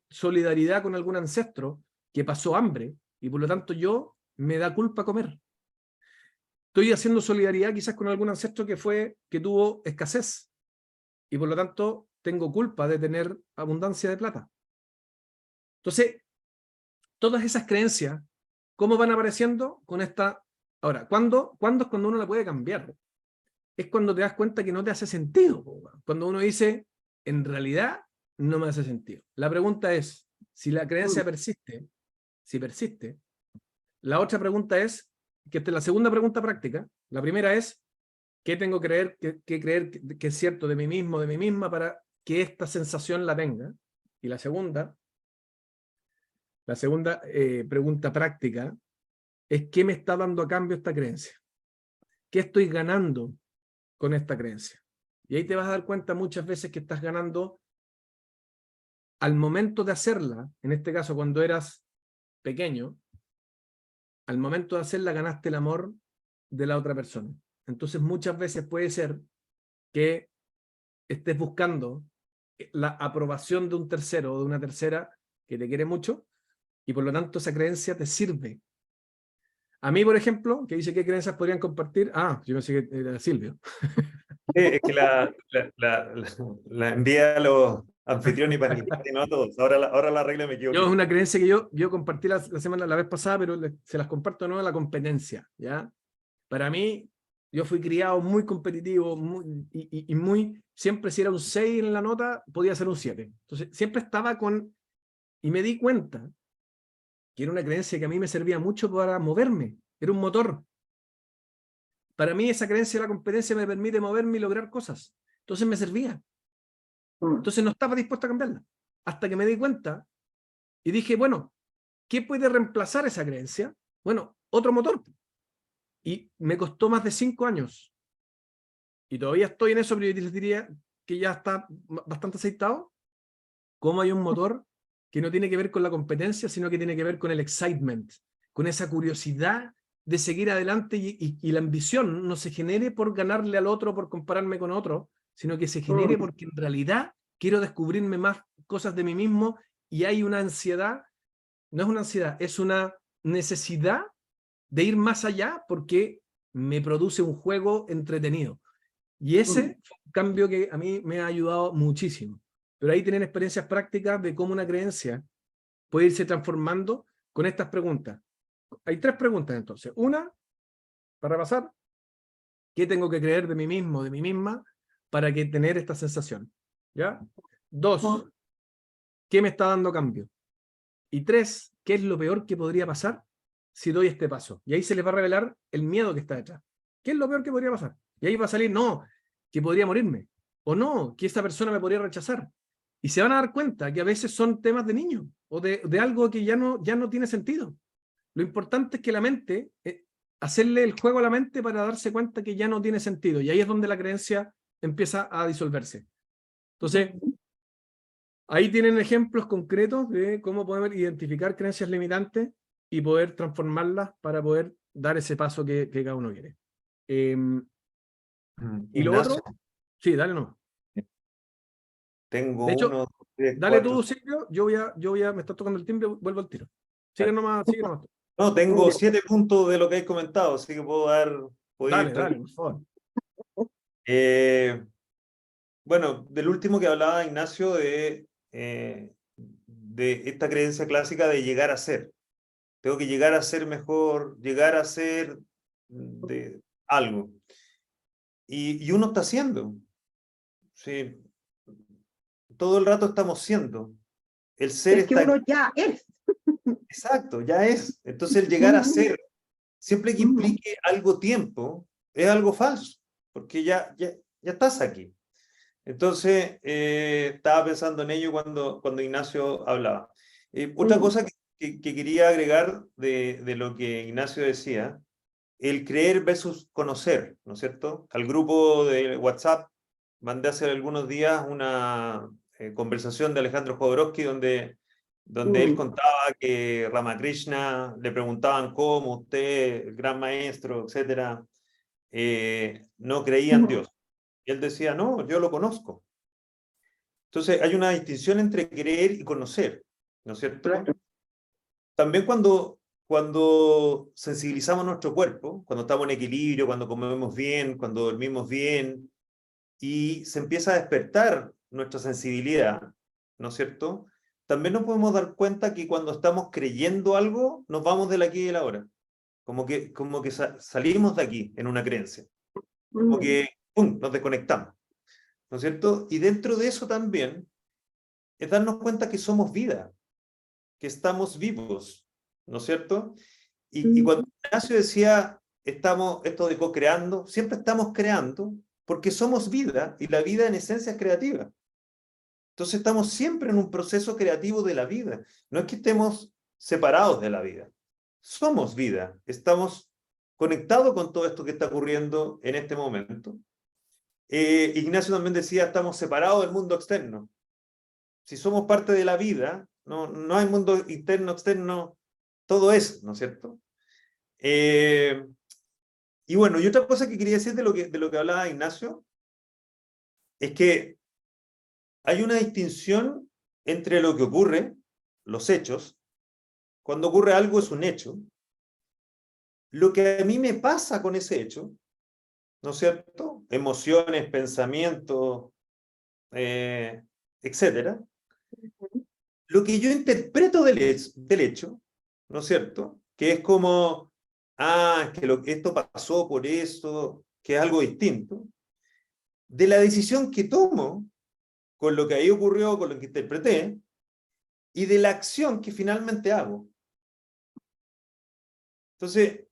solidaridad con algún ancestro que pasó hambre y por lo tanto yo me da culpa comer. Estoy haciendo solidaridad quizás con algún ancestro que tuvo escasez y por lo tanto tengo culpa de tener abundancia de plata. Entonces, todas esas creencias, ¿cómo van apareciendo? Con esta... Ahora, ¿cuándo es cuando uno la puede cambiar? Es cuando te das cuenta que no te hace sentido. Cuando uno dice, en realidad, no me hace sentido. La pregunta es, si la creencia persiste, si persiste, la otra pregunta es, que esta es la segunda pregunta práctica, la primera es, ¿qué tengo que creer que es cierto de mí mismo, de mí misma, para que esta sensación la tenga? Y la segunda pregunta práctica es, ¿qué me está dando a cambio esta creencia? ¿Qué estoy ganando con esta creencia? Y ahí te vas a dar cuenta muchas veces que estás ganando al momento de hacerla, en este caso cuando eras pequeño, al momento de hacerla ganaste el amor de la otra persona. Entonces muchas veces puede ser que estés buscando la aprobación de un tercero o de una tercera que te quiere mucho y por lo tanto esa creencia te sirve. A mí, por ejemplo, que dice qué creencias podrían compartir, yo pensé que era Silvio. Es que la envía a los anfitriones y panelistas y no a todos. Ahora la regla me equivoqué. Yo es una creencia que yo compartí la vez pasada, pero se las comparto de nuevo, la competencia, ¿ya? Para mí, yo fui criado muy competitivo y muy, siempre si era un 6 en la nota, podía ser un 7. Entonces, siempre estaba y me di cuenta que era una creencia que a mí me servía mucho para moverme, era un motor. Para mí esa creencia de la competencia me permite moverme y lograr cosas. Entonces me servía. Entonces no estaba dispuesto a cambiarla. Hasta que me di cuenta y dije, bueno, ¿qué puede reemplazar esa creencia? Bueno, otro motor. Y me costó más de 5 años. Y todavía estoy en eso, pero yo les diría que ya está bastante aceitado. Cómo hay un motor que no tiene que ver con la competencia, sino que tiene que ver con el excitement, con esa curiosidad de seguir adelante y la ambición no se genere por ganarle al otro, por compararme con otro, sino que se genere porque en realidad quiero descubrirme más cosas de mí mismo y hay una ansiedad, no es una ansiedad, es una necesidad de ir más allá porque me produce un juego entretenido. Y ese fue un cambio que a mí me ha ayudado muchísimo. Pero ahí tienen experiencias prácticas de cómo una creencia puede irse transformando con estas preguntas. Hay 3 preguntas entonces. Una, para pasar, ¿qué tengo que creer de mí mismo, de mí misma, para que tener esta sensación? ¿Ya? 2, ¿qué me está dando cambio? Y 3, ¿qué es lo peor que podría pasar si doy este paso? Y ahí se les va a revelar el miedo que está detrás. ¿Qué es lo peor que podría pasar? Y ahí va a salir, no, que podría morirme. O no, que esa persona me podría rechazar. Y se van a dar cuenta que a veces son temas de niños o de algo que ya no tiene sentido. Lo importante es que la mente, hacerle el juego a la mente para darse cuenta que ya no tiene sentido. Y ahí es donde la creencia empieza a disolverse. Entonces, ahí tienen ejemplos concretos de cómo podemos identificar creencias limitantes y poder transformarlas para poder dar ese paso que cada uno quiere. Y lo Ignacio, otro, sí, dale no. tengo De hecho, 1, 2, 3, dale 4. tú, Silvio, me está tocando el timbre, vuelvo al tiro. Sigue nomás, sigue nomás. No, tengo 7 puntos de lo que hay comentado, así que puedo ir Dale, por favor. Bueno, del último que hablaba Ignacio de esta creencia clásica de llegar a ser. Tengo que llegar a ser mejor, llegar a ser de algo. Y uno está siendo. Sí, todo el rato estamos siendo. El ser Es que está uno ya es. exacto, ya es. Entonces el llegar a ser, siempre que implique algo tiempo, es algo falso, porque ya estás aquí. Entonces, estaba pensando en ello cuando Ignacio hablaba. Otra cosa que quería agregar de lo que Ignacio decía, el creer versus conocer, ¿no es cierto? Al grupo de WhatsApp mandé hace algunos días una conversación de Alejandro Jodorowsky donde él contaba que Ramakrishna le preguntaban cómo usted, el gran maestro, etcétera, no creía en Dios. Y él decía, no, yo lo conozco. Entonces hay una distinción entre creer y conocer, ¿no es cierto? Claro. También cuando sensibilizamos nuestro cuerpo, cuando estamos en equilibrio, cuando comemos bien, cuando dormimos bien, y se empieza a despertar nuestra sensibilidad, ¿no es cierto? También nos podemos dar cuenta que cuando estamos creyendo algo, nos vamos del aquí y del ahora. Como que salimos de aquí en una creencia. Como que ¡pum!, nos desconectamos, ¿no es cierto? Y dentro de eso también es darnos cuenta que somos vida, que estamos vivos, ¿no es cierto? Y cuando Ignacio decía, esto de co-creando, siempre estamos creando porque somos vida y la vida en esencia es creativa. Entonces estamos siempre en un proceso creativo de la vida. No es que estemos separados de la vida. Somos vida. Estamos conectados con todo esto que está ocurriendo en este momento. Ignacio también decía, estamos separados del mundo externo. Si somos parte de la vida, no hay mundo interno, externo, todo es, ¿no es cierto? Y bueno, y otra cosa que quería decir de lo que hablaba Ignacio, es que hay una distinción entre lo que ocurre, los hechos, cuando ocurre algo es un hecho, lo que a mí me pasa con ese hecho, ¿no es cierto? Emociones, pensamientos, etcétera. Lo que yo interpreto del hecho, ¿no es cierto? Que es como, es que esto pasó por esto, que es algo distinto, de la decisión que tomo con lo que ahí ocurrió, con lo que interpreté, y de la acción que finalmente hago. Entonces,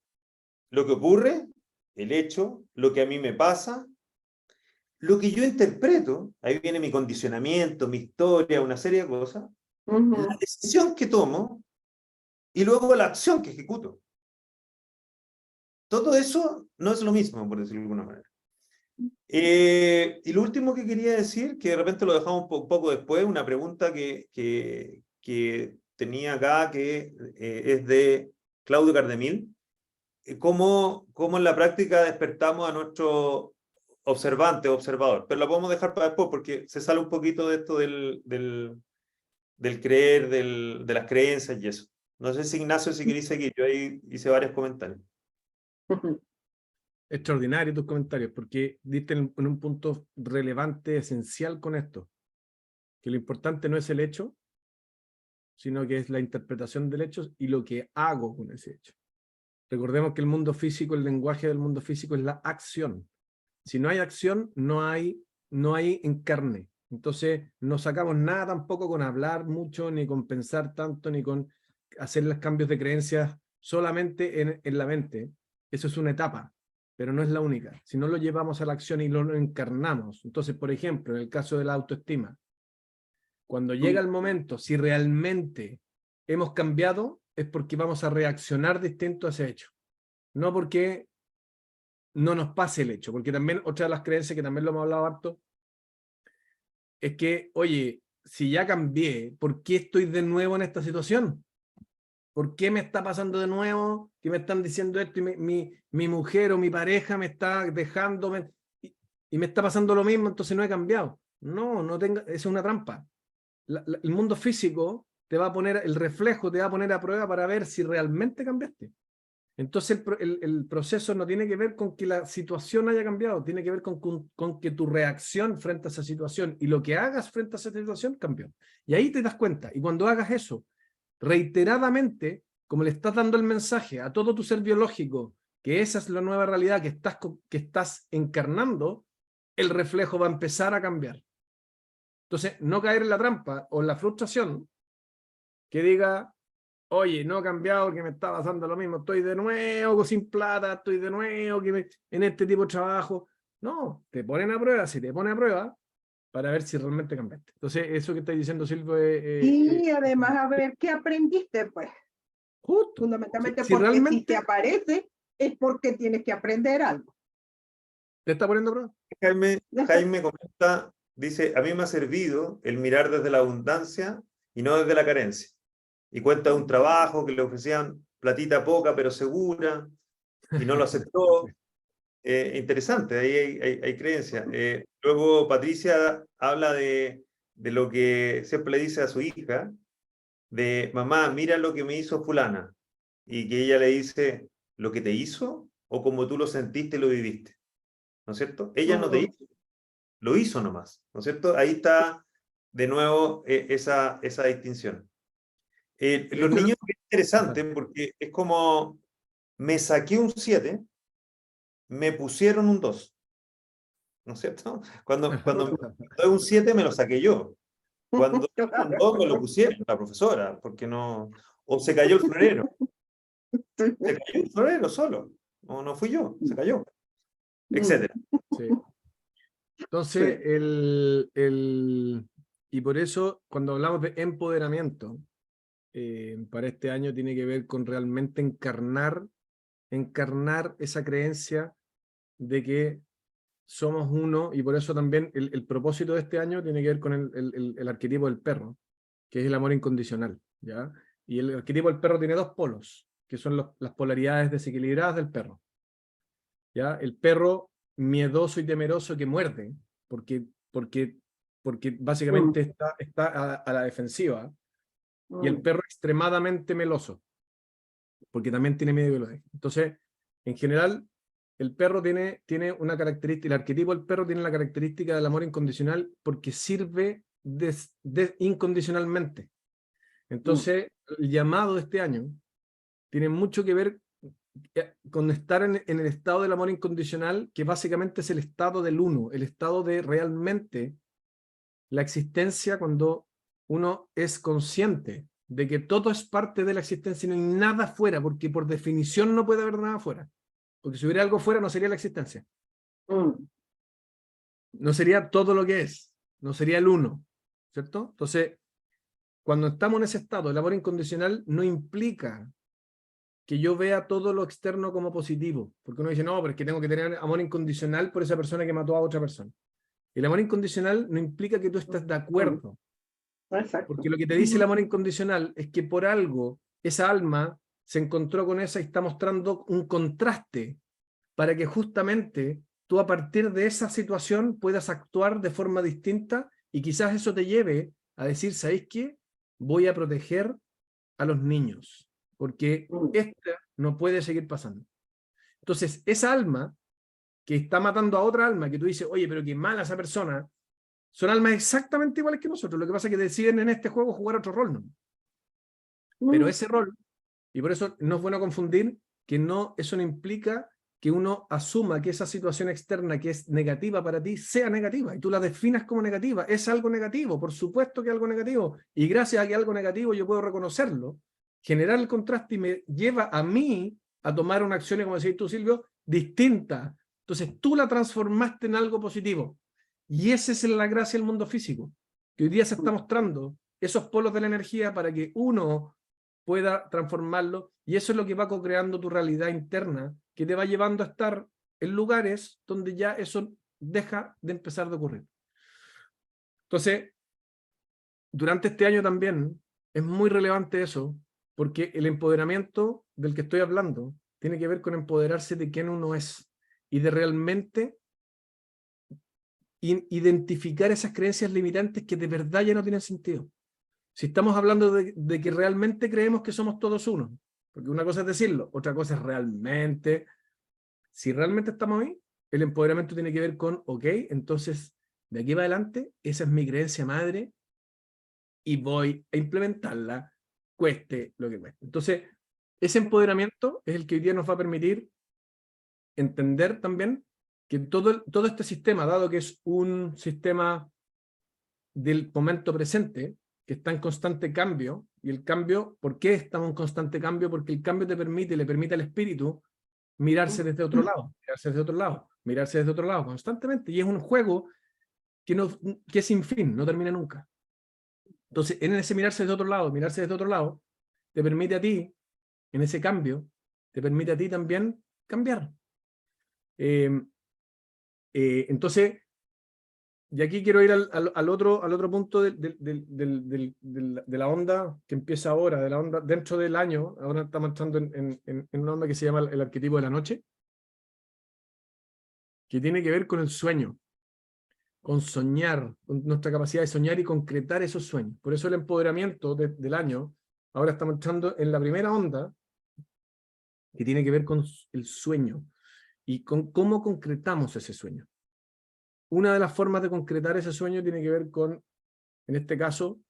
lo que ocurre, el hecho, lo que a mí me pasa, lo que yo interpreto, ahí viene mi condicionamiento, mi historia, una serie de cosas, la decisión que tomo y luego la acción que ejecuto. todo eso no es lo mismo, por decirlo de alguna manera. Y lo último que quería decir, que de repente lo dejamos un poco después, una pregunta que tenía acá, que es de Claudio Cardemil. ¿Cómo en la práctica despertamos a nuestro observante, observador? Pero la podemos dejar para después porque se sale un poquito de esto del creer, de las creencias y eso. No sé si Ignacio, si queréis seguir, yo ahí hice varios comentarios. Extraordinario tus comentarios, porque diste en un punto relevante, esencial con esto, que lo importante no es el hecho, sino que es la interpretación del hecho y lo que hago con ese hecho. Recordemos que el mundo físico, el lenguaje del mundo físico es la acción. Si no hay acción, no hay encarne. Entonces, no sacamos nada tampoco con hablar mucho, ni con pensar tanto, ni con hacer los cambios de creencias solamente en la mente. Eso es una etapa, pero no es la única. Si no lo llevamos a la acción y lo encarnamos. Entonces, por ejemplo, en el caso de la autoestima, cuando llega el momento, si realmente hemos cambiado, es porque vamos a reaccionar distinto a ese hecho. No porque no nos pase el hecho, porque también otra de las creencias que también lo hemos hablado harto, es que, oye, si ya cambié, ¿por qué estoy de nuevo en esta situación? ¿Por qué me está pasando de nuevo? ¿Qué me están diciendo esto? Y mi mujer o mi pareja me está dejando y me está pasando lo mismo, entonces no he cambiado. No tenga, es una trampa. El mundo físico te va a poner, el reflejo te va a poner a prueba para ver si realmente cambiaste. Entonces el proceso no tiene que ver con que la situación haya cambiado, tiene que ver con que tu reacción frente a esa situación y lo que hagas frente a esa situación cambió. Y ahí te das cuenta. Y cuando hagas eso reiteradamente, como le estás dando el mensaje a todo tu ser biológico, que esa es la nueva realidad que estás encarnando, el reflejo va a empezar a cambiar. Entonces, no caer en la trampa o en la frustración que diga, oye, no he cambiado porque me está pasando lo mismo, estoy de nuevo sin plata, estoy de nuevo en este tipo de trabajo. No, te ponen a prueba, si te ponen a prueba, para ver si realmente cambiaste. Entonces, eso que estáis diciendo, Silvio, Y además a ver qué aprendiste, pues. justo. Fundamentalmente Si porque realmente si te aparece es porque tienes que aprender algo. te está poniendo a prueba. Jaime comenta, dice, a mí me ha servido el mirar desde la abundancia y no desde la carencia. Y cuenta un trabajo que le ofrecían platita poca pero segura y no lo aceptó. Interesante, ahí hay creencia. Luego Patricia habla de lo que siempre le dice a su hija, de mamá, mira lo que me hizo fulana. Y que ella le dice, ¿lo que te hizo? ¿O como tú lo sentiste y lo viviste? ¿No es cierto? Ella no te hizo, lo hizo nomás, ¿no es cierto? Ahí está de nuevo esa distinción. Los niños es interesante porque es como me saqué un 7, me pusieron un 2, ¿no es cierto? Cuando me doy un 7 me lo saqué yo. Cuando un 2 me lo pusieron la profesora, porque no... O se cayó el florero. Se cayó el florero solo. No fui yo, se cayó. Etcétera. Sí. Entonces, y por eso, cuando hablamos de empoderamiento, para este año tiene que ver con realmente encarnar esa creencia de que somos uno, y por eso también el propósito de este año tiene que ver con el arquetipo del perro, que es el amor incondicional, ¿ya? Y el arquetipo del perro tiene dos polos, que son las polaridades desequilibradas del perro, ¿ya? El perro miedoso y temeroso que muerde, porque básicamente está a la defensiva, y el perro extremadamente meloso, porque también tiene miedo que lo deje. Entonces, en general, el perro tiene una característica, el arquetipo del perro tiene la característica del amor incondicional porque sirve incondicionalmente. Entonces, el llamado de este año tiene mucho que ver con estar en el estado del amor incondicional, que básicamente es el estado del uno, el estado de realmente la existencia cuando uno es consciente de que todo es parte de la existencia y no hay nada fuera, porque por definición no puede haber nada fuera. Porque si hubiera algo fuera no sería la existencia. No sería todo lo que es, no sería el uno, ¿cierto? Entonces, cuando estamos en ese estado, el amor incondicional no implica que yo vea todo lo externo como positivo, porque uno dice, no, pero es que tengo que tener amor incondicional por esa persona que mató a otra persona. El amor incondicional no implica que tú estés de acuerdo, Exacto. porque lo que te dice el amor incondicional es que por algo esa alma se encontró con esa y está mostrando un contraste para que justamente tú a partir de esa situación puedas actuar de forma distinta y quizás eso te lleve a decir, ¿sabéis qué? Voy a proteger a los niños, porque esto no puede seguir pasando. Entonces, esa alma que está matando a otra alma, que tú dices, oye, pero qué mala esa persona, son almas exactamente iguales que nosotros. Lo que pasa es que deciden en este juego jugar otro rol, ¿no? Pero ese rol, y por eso no es bueno confundir, que no, eso no implica que uno asuma que esa situación externa que es negativa para ti sea negativa, y tú la definas como negativa. Es algo negativo, por supuesto que es algo negativo, y gracias a que es algo negativo yo puedo reconocerlo, generar el contraste y me lleva a mí a tomar una acción, como decís tú, Silvio, distinta. Entonces tú la transformaste en algo positivo. Y esa es la gracia del mundo físico, que hoy día se está mostrando esos polos de la energía para que uno pueda transformarlo, y eso es lo que va co-creando tu realidad interna, que te va llevando a estar en lugares donde ya eso deja de empezar de ocurrir. Entonces, durante este año también es muy relevante eso, porque el empoderamiento del que estoy hablando tiene que ver con empoderarse de quién uno es y de realmente identificar esas creencias limitantes que de verdad ya no tienen sentido. Si estamos hablando de que realmente creemos que somos todos uno, porque una cosa es decirlo, otra cosa es realmente, si realmente estamos ahí, el empoderamiento tiene que ver con, ok, entonces de aquí para adelante, esa es mi creencia madre y voy a implementarla, cueste lo que cueste. Entonces, ese empoderamiento es el que hoy día nos va a permitir entender también que todo este sistema, dado que es un sistema del momento presente, que está en constante cambio, y el cambio, ¿por qué estamos en constante cambio? Porque el cambio le permite al espíritu mirarse desde otro lado, mirarse desde otro lado, mirarse desde otro lado, constantemente, y es un juego que es sin fin, no termina nunca. Entonces, en ese mirarse desde otro lado, mirarse desde otro lado, te permite a ti, en ese cambio, te permite a ti también cambiar. Entonces, y aquí quiero ir al otro punto de la onda que empieza ahora, de la onda dentro del año. Ahora estamos entrando en una onda que se llama el arquetipo de la noche, que tiene que ver con el sueño, con soñar, con nuestra capacidad de soñar y concretar esos sueños. Por eso el empoderamiento del año, ahora estamos entrando en la primera onda, que tiene que ver con el sueño y con cómo concretamos ese sueño. Una de las formas de concretar ese sueño tiene que ver con, en este caso,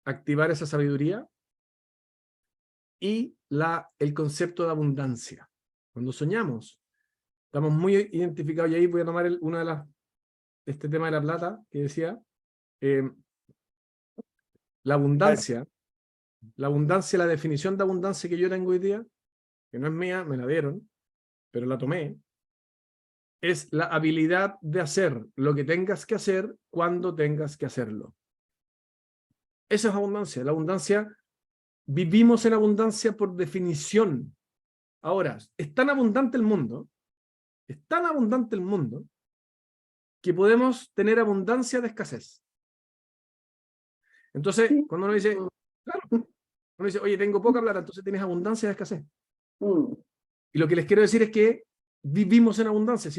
activar esa sabiduría y el concepto de abundancia. Cuando soñamos, estamos muy identificados, y ahí voy a tomar una de este tema de la plata que decía, la abundancia, la definición de abundancia que yo tengo hoy día, que no es mía, me la dieron, pero la tomé, es la habilidad de hacer lo que tengas que hacer cuando tengas que hacerlo. Eso es abundancia. La abundancia, vivimos en abundancia por definición. Ahora, es tan abundante el mundo, que podemos tener abundancia de escasez. Entonces, cuando uno dice, claro, uno dice, oye, tengo poca plata, entonces tienes abundancia de escasez. Y lo que les quiero decir es que vivimos en abundancia.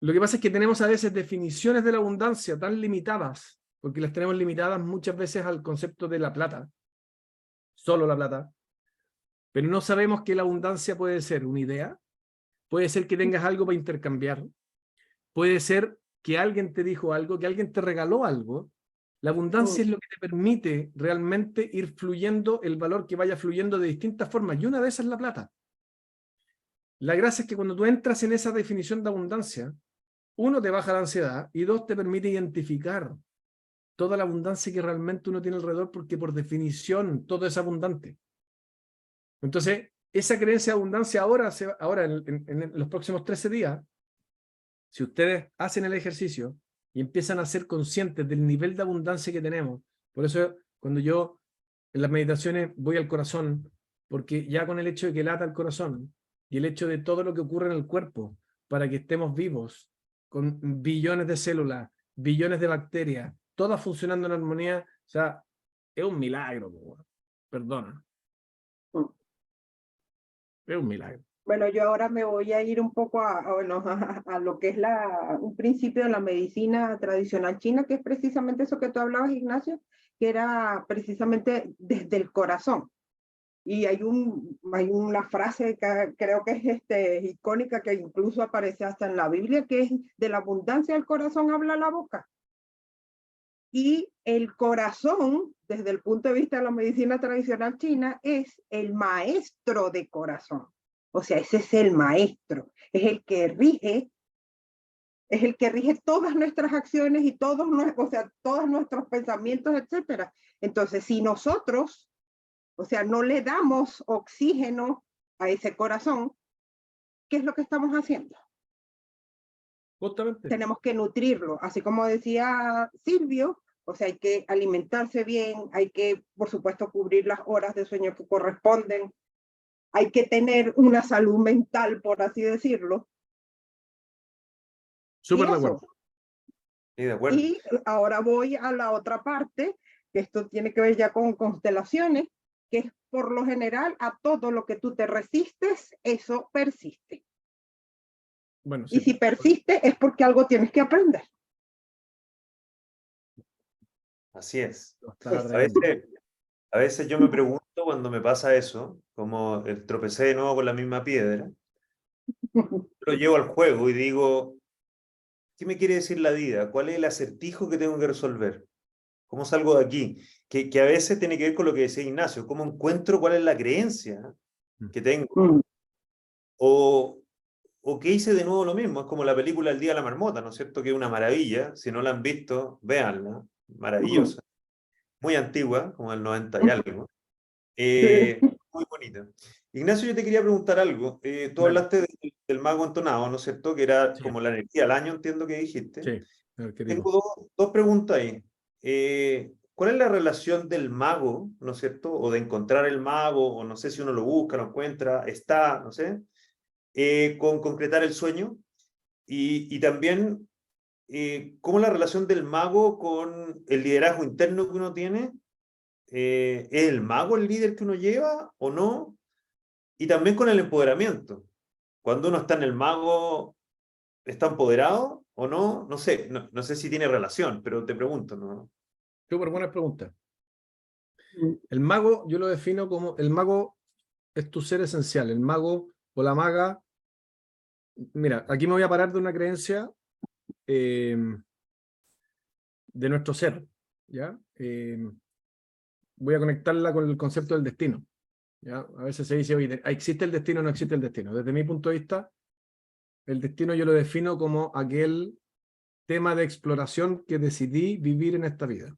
Lo que pasa es que tenemos a veces definiciones de la abundancia tan limitadas, porque las tenemos limitadas muchas veces al concepto de la plata, solo la plata, pero no sabemos que la abundancia puede ser una idea, puede ser que tengas algo para intercambiar, puede ser que alguien te dijo algo, que alguien te regaló algo. La abundancia es lo que te permite realmente ir fluyendo, el valor que vaya fluyendo de distintas formas, y una de esas es la plata. La gracia es que cuando tú entras en esa definición de abundancia, uno, te baja la ansiedad, y dos, te permite identificar toda la abundancia que realmente uno tiene alrededor, porque por definición todo es abundante. Entonces, esa creencia de abundancia ahora en los próximos 13 días, si ustedes hacen el ejercicio y empiezan a ser conscientes del nivel de abundancia que tenemos, por eso cuando yo en las meditaciones voy al corazón porque ya con el hecho de que lata el corazón y el hecho de todo lo que ocurre en el cuerpo para que estemos vivos, con billones de células, billones de bacterias, todas funcionando en armonía, o sea, es un milagro, perdona. Es un milagro. Bueno, yo ahora me voy a ir un poco bueno, a lo que es un principio de la medicina tradicional china, que es precisamente eso que tú hablabas, Ignacio, que era precisamente desde el corazón. Y hay una frase que creo que es icónica, que incluso aparece hasta en la Biblia, que es: de la abundancia del corazón habla la boca. Y el corazón, desde el punto de vista de la medicina tradicional china, es el maestro de corazón. O sea, ese es el maestro, es el que rige todas nuestras acciones y todos nuestros pensamientos, etcétera. Entonces, si nosotros, o sea, no le damos oxígeno a ese corazón, ¿qué es lo que estamos haciendo? Justamente. Tenemos que nutrirlo, así como decía Silvio. O sea, hay que alimentarse bien, hay que, por supuesto, cubrir las horas de sueño que corresponden, hay que tener una salud mental, por así decirlo. Súper de acuerdo. Sí, de acuerdo. Y ahora voy a la otra parte, que esto tiene que ver ya con constelaciones, que es por lo general a todo lo que tú te resistes, eso persiste. Bueno, sí. Y si persiste es porque algo tienes que aprender. Así es. Pues, A veces yo me pregunto cuando me pasa eso, como tropecé de nuevo con la misma piedra, lo llevo al juego y digo, ¿qué me quiere decir la vida? ¿Cuál es el acertijo que tengo que resolver? ¿Cómo salgo de aquí? Que a veces tiene que ver con lo que decía Ignacio, ¿cómo encuentro cuál es la creencia que tengo? O que hice de nuevo lo mismo, es como la película El Día de la Marmota, ¿no es cierto? Que es una maravilla, si no la han visto, véanla, maravillosa, muy antigua, como el 90 y algo, muy bonita. Ignacio, yo te quería preguntar algo, tú Dale. hablaste del mago entonado, ¿no es cierto? Que era Sí. como la energía del año, entiendo que dijiste. Sí, Tengo dos preguntas ahí. ¿Cuál es la relación del mago, ¿no es cierto? O de encontrar el mago, o no sé si uno lo busca, lo encuentra, está, no sé, con concretar el sueño? Y también, ¿cómo es la relación del mago con el liderazgo interno que uno tiene? ¿Es el mago el líder que uno lleva o no? Y también con el empoderamiento. Cuando uno está en el mago, ¿está empoderado o no? No sé, no sé si tiene relación, pero te pregunto, ¿no? Súper buena pregunta. El mago, yo lo defino como, el mago es tu ser esencial, el mago o la maga. Mira, aquí me voy a parar de una creencia de nuestro ser, ¿ya? Voy a conectarla con el concepto del destino, ¿ya? A veces se dice, oye, ¿existe el destino o no existe el destino? Desde mi punto de vista, el destino yo lo defino como aquel tema de exploración que decidí vivir en esta vida.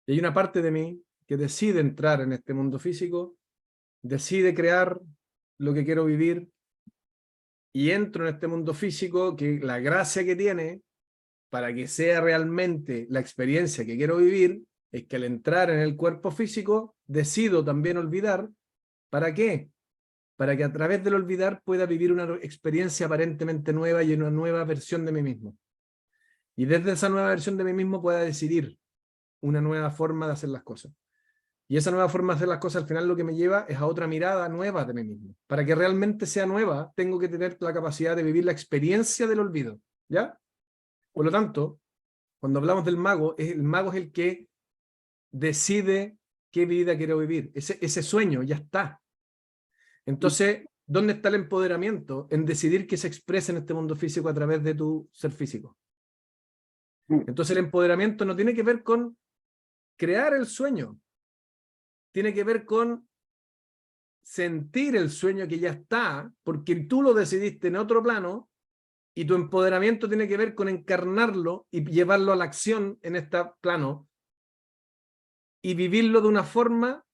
Y hay una parte de mí que decide entrar en este mundo físico, decide crear lo que quiero vivir, y entro en este mundo físico, que la gracia que tiene para que sea realmente la experiencia que quiero vivir es que al entrar en el cuerpo físico decido también olvidar. ¿Para qué? Para que a través del olvidar pueda vivir una experiencia aparentemente nueva y una nueva versión de mí mismo. Y desde esa nueva versión de mí mismo pueda decidir una nueva forma de hacer las cosas. Y esa nueva forma de hacer las cosas al final lo que me lleva es a otra mirada nueva de mí mismo. Para que realmente sea nueva, tengo que tener la capacidad de vivir la experiencia del olvido, ¿ya? Por lo tanto, cuando hablamos del mago, el mago es el que decide qué vida quiero vivir. Ese sueño ya está. Entonces, ¿dónde está el empoderamiento? En decidir que se exprese en este mundo físico a través de tu ser físico. Entonces, el empoderamiento no tiene que ver con crear el sueño, tiene que ver con sentir el sueño que ya está, porque tú lo decidiste en otro plano, y tu empoderamiento tiene que ver con encarnarlo y llevarlo a la acción en este plano, y vivirlo de una forma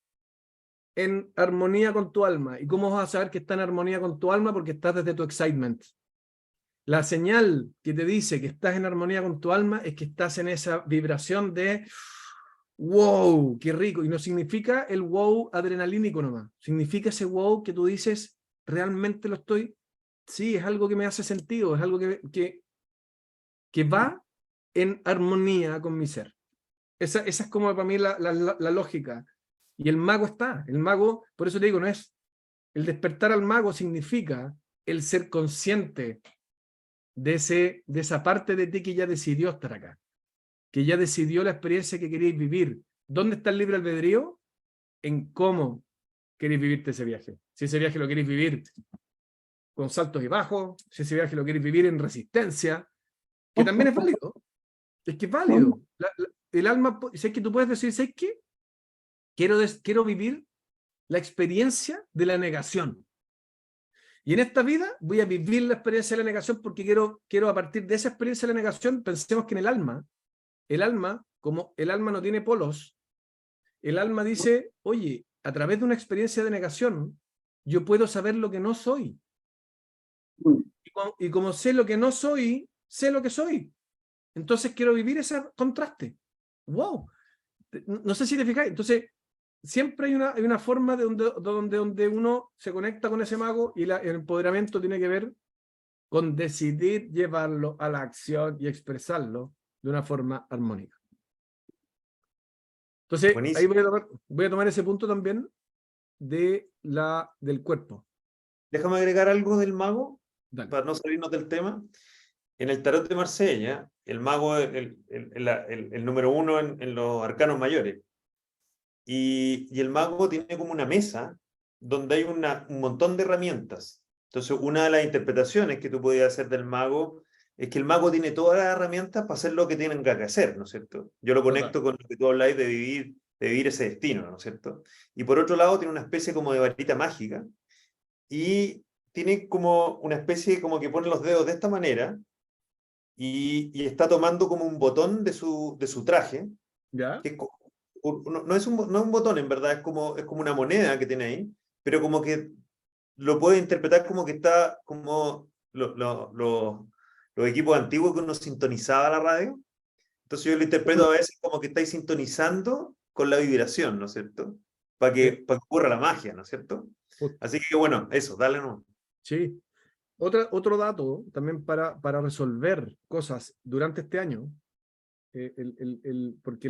en armonía con tu alma. ¿Y cómo vas a saber que está en armonía con tu alma? Porque estás desde tu excitement. La señal que te dice que estás en armonía con tu alma es que estás en esa vibración de wow, qué rico. Y no significa el wow adrenalínico nomás. Significa ese wow que tú dices, realmente lo estoy. Sí, es algo que me hace sentido, es algo que va en armonía con mi ser. Esa es como para mí la lógica. Y el mago está. El mago, por eso te digo, no es. El despertar al mago significa el ser consciente de esa parte de ti que ya decidió estar acá, que ya decidió la experiencia que queréis vivir. ¿Dónde está el libre albedrío? En cómo queréis vivirte ese viaje. Si ese viaje lo queréis vivir con saltos y bajos, si ese viaje lo queréis vivir en resistencia, que también es válido. Es que es válido. El alma, sé que tú puedes decir, ¿sabes qué? Quiero vivir la experiencia de la negación. Y en esta vida voy a vivir la experiencia de la negación porque quiero a partir de esa experiencia de la negación, pensemos que en el alma, como el alma no tiene polos, el alma dice, oye, a través de una experiencia de negación, yo puedo saber lo que no soy. Y como sé lo que no soy, sé lo que soy. Entonces quiero vivir ese contraste. ¡Wow! No sé si te fijáis. Entonces, siempre hay una forma donde uno se conecta con ese mago y el empoderamiento tiene que ver con decidir llevarlo a la acción y expresarlo de una forma armónica. Entonces, Buenísimo. ahí voy a tomar ese punto también del cuerpo. Déjame agregar algo del mago, Dale. para no salirnos del tema. En el tarot de Marsella, el mago es el número 1 en los arcanos mayores. Y el mago tiene como una mesa donde hay un montón de herramientas. Entonces, una de las interpretaciones que tú podías hacer del mago es que el mago tiene todas las herramientas para hacer lo que tienen que hacer, ¿no es cierto? Yo lo conecto con lo que tú habláis de vivir ese destino, ¿no es cierto? Y por otro lado, tiene una especie como de varita mágica y tiene como una especie como que pone los dedos de esta manera y está tomando como un botón de su traje, ¿Ya? que no es un botón, en verdad, es como una moneda que tiene ahí, pero como que lo puede interpretar como que está como los equipos antiguos que uno sintonizaba la radio. Entonces yo lo interpreto a veces como que estáis sintonizando con la vibración, ¿no es cierto? Para que ocurra la magia, ¿no es cierto? Así que bueno, eso, dale no. Sí. Otro dato también para resolver cosas durante este año, porque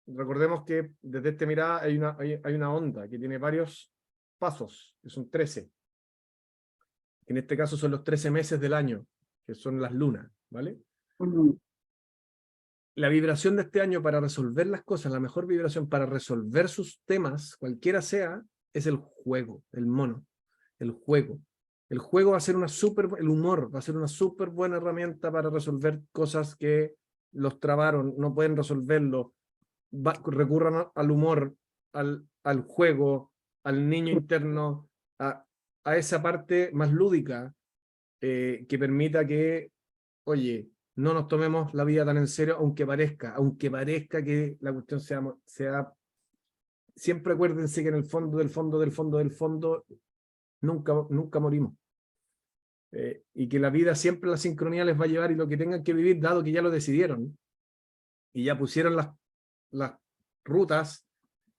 recordemos que desde esta mirada hay una onda que tiene varios pasos, que son 13. En este caso son los 13 meses del año, que son las lunas, ¿vale? La vibración de este año para resolver las cosas, la mejor vibración para resolver sus temas, cualquiera sea, es el juego, el mono, el juego. El juego va a ser el humor va a ser una súper buena herramienta para resolver cosas que los trabaron, no pueden resolverlo. Recurran al humor, al juego, al niño interno, a esa parte más lúdica que permita que, oye, no nos tomemos la vida tan en serio, aunque parezca que la cuestión sea siempre acuérdense que en el fondo del fondo, nunca morimos. Y que la vida siempre la sincronía les va a llevar y lo que tengan que vivir, dado que ya lo decidieron y ya pusieron las rutas,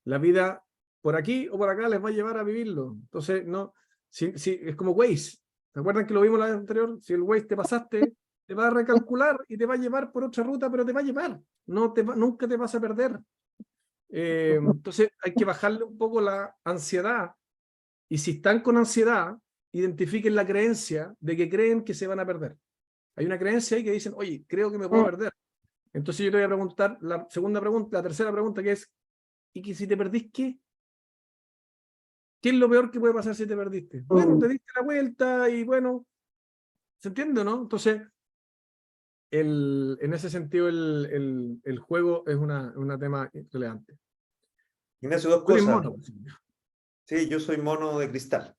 la vida por aquí o por acá les va a llevar a vivirlo. Entonces, no, es como Waze. ¿Se acuerdan que lo vimos la vez anterior? Si el Waze te pasaste, te va a recalcular y te va a llevar por otra ruta, pero te va a llevar. Nunca te vas a perder. Entonces hay que bajarle un poco la ansiedad. Y si están con ansiedad, identifiquen la creencia de que creen que se van a perder. Hay una creencia ahí que dicen, oye, creo que me puedo perder. Entonces yo te voy a preguntar la tercera pregunta, que es, ¿y que si te perdís qué? ¿Qué es lo peor que puede pasar si te perdiste? Bueno, te diste la vuelta y bueno, ¿se entiende, no? Entonces, en ese sentido, el juego es un tema relevante. Ignacio, dos Tú eres cosas. mono. Sí, yo soy mono de cristal.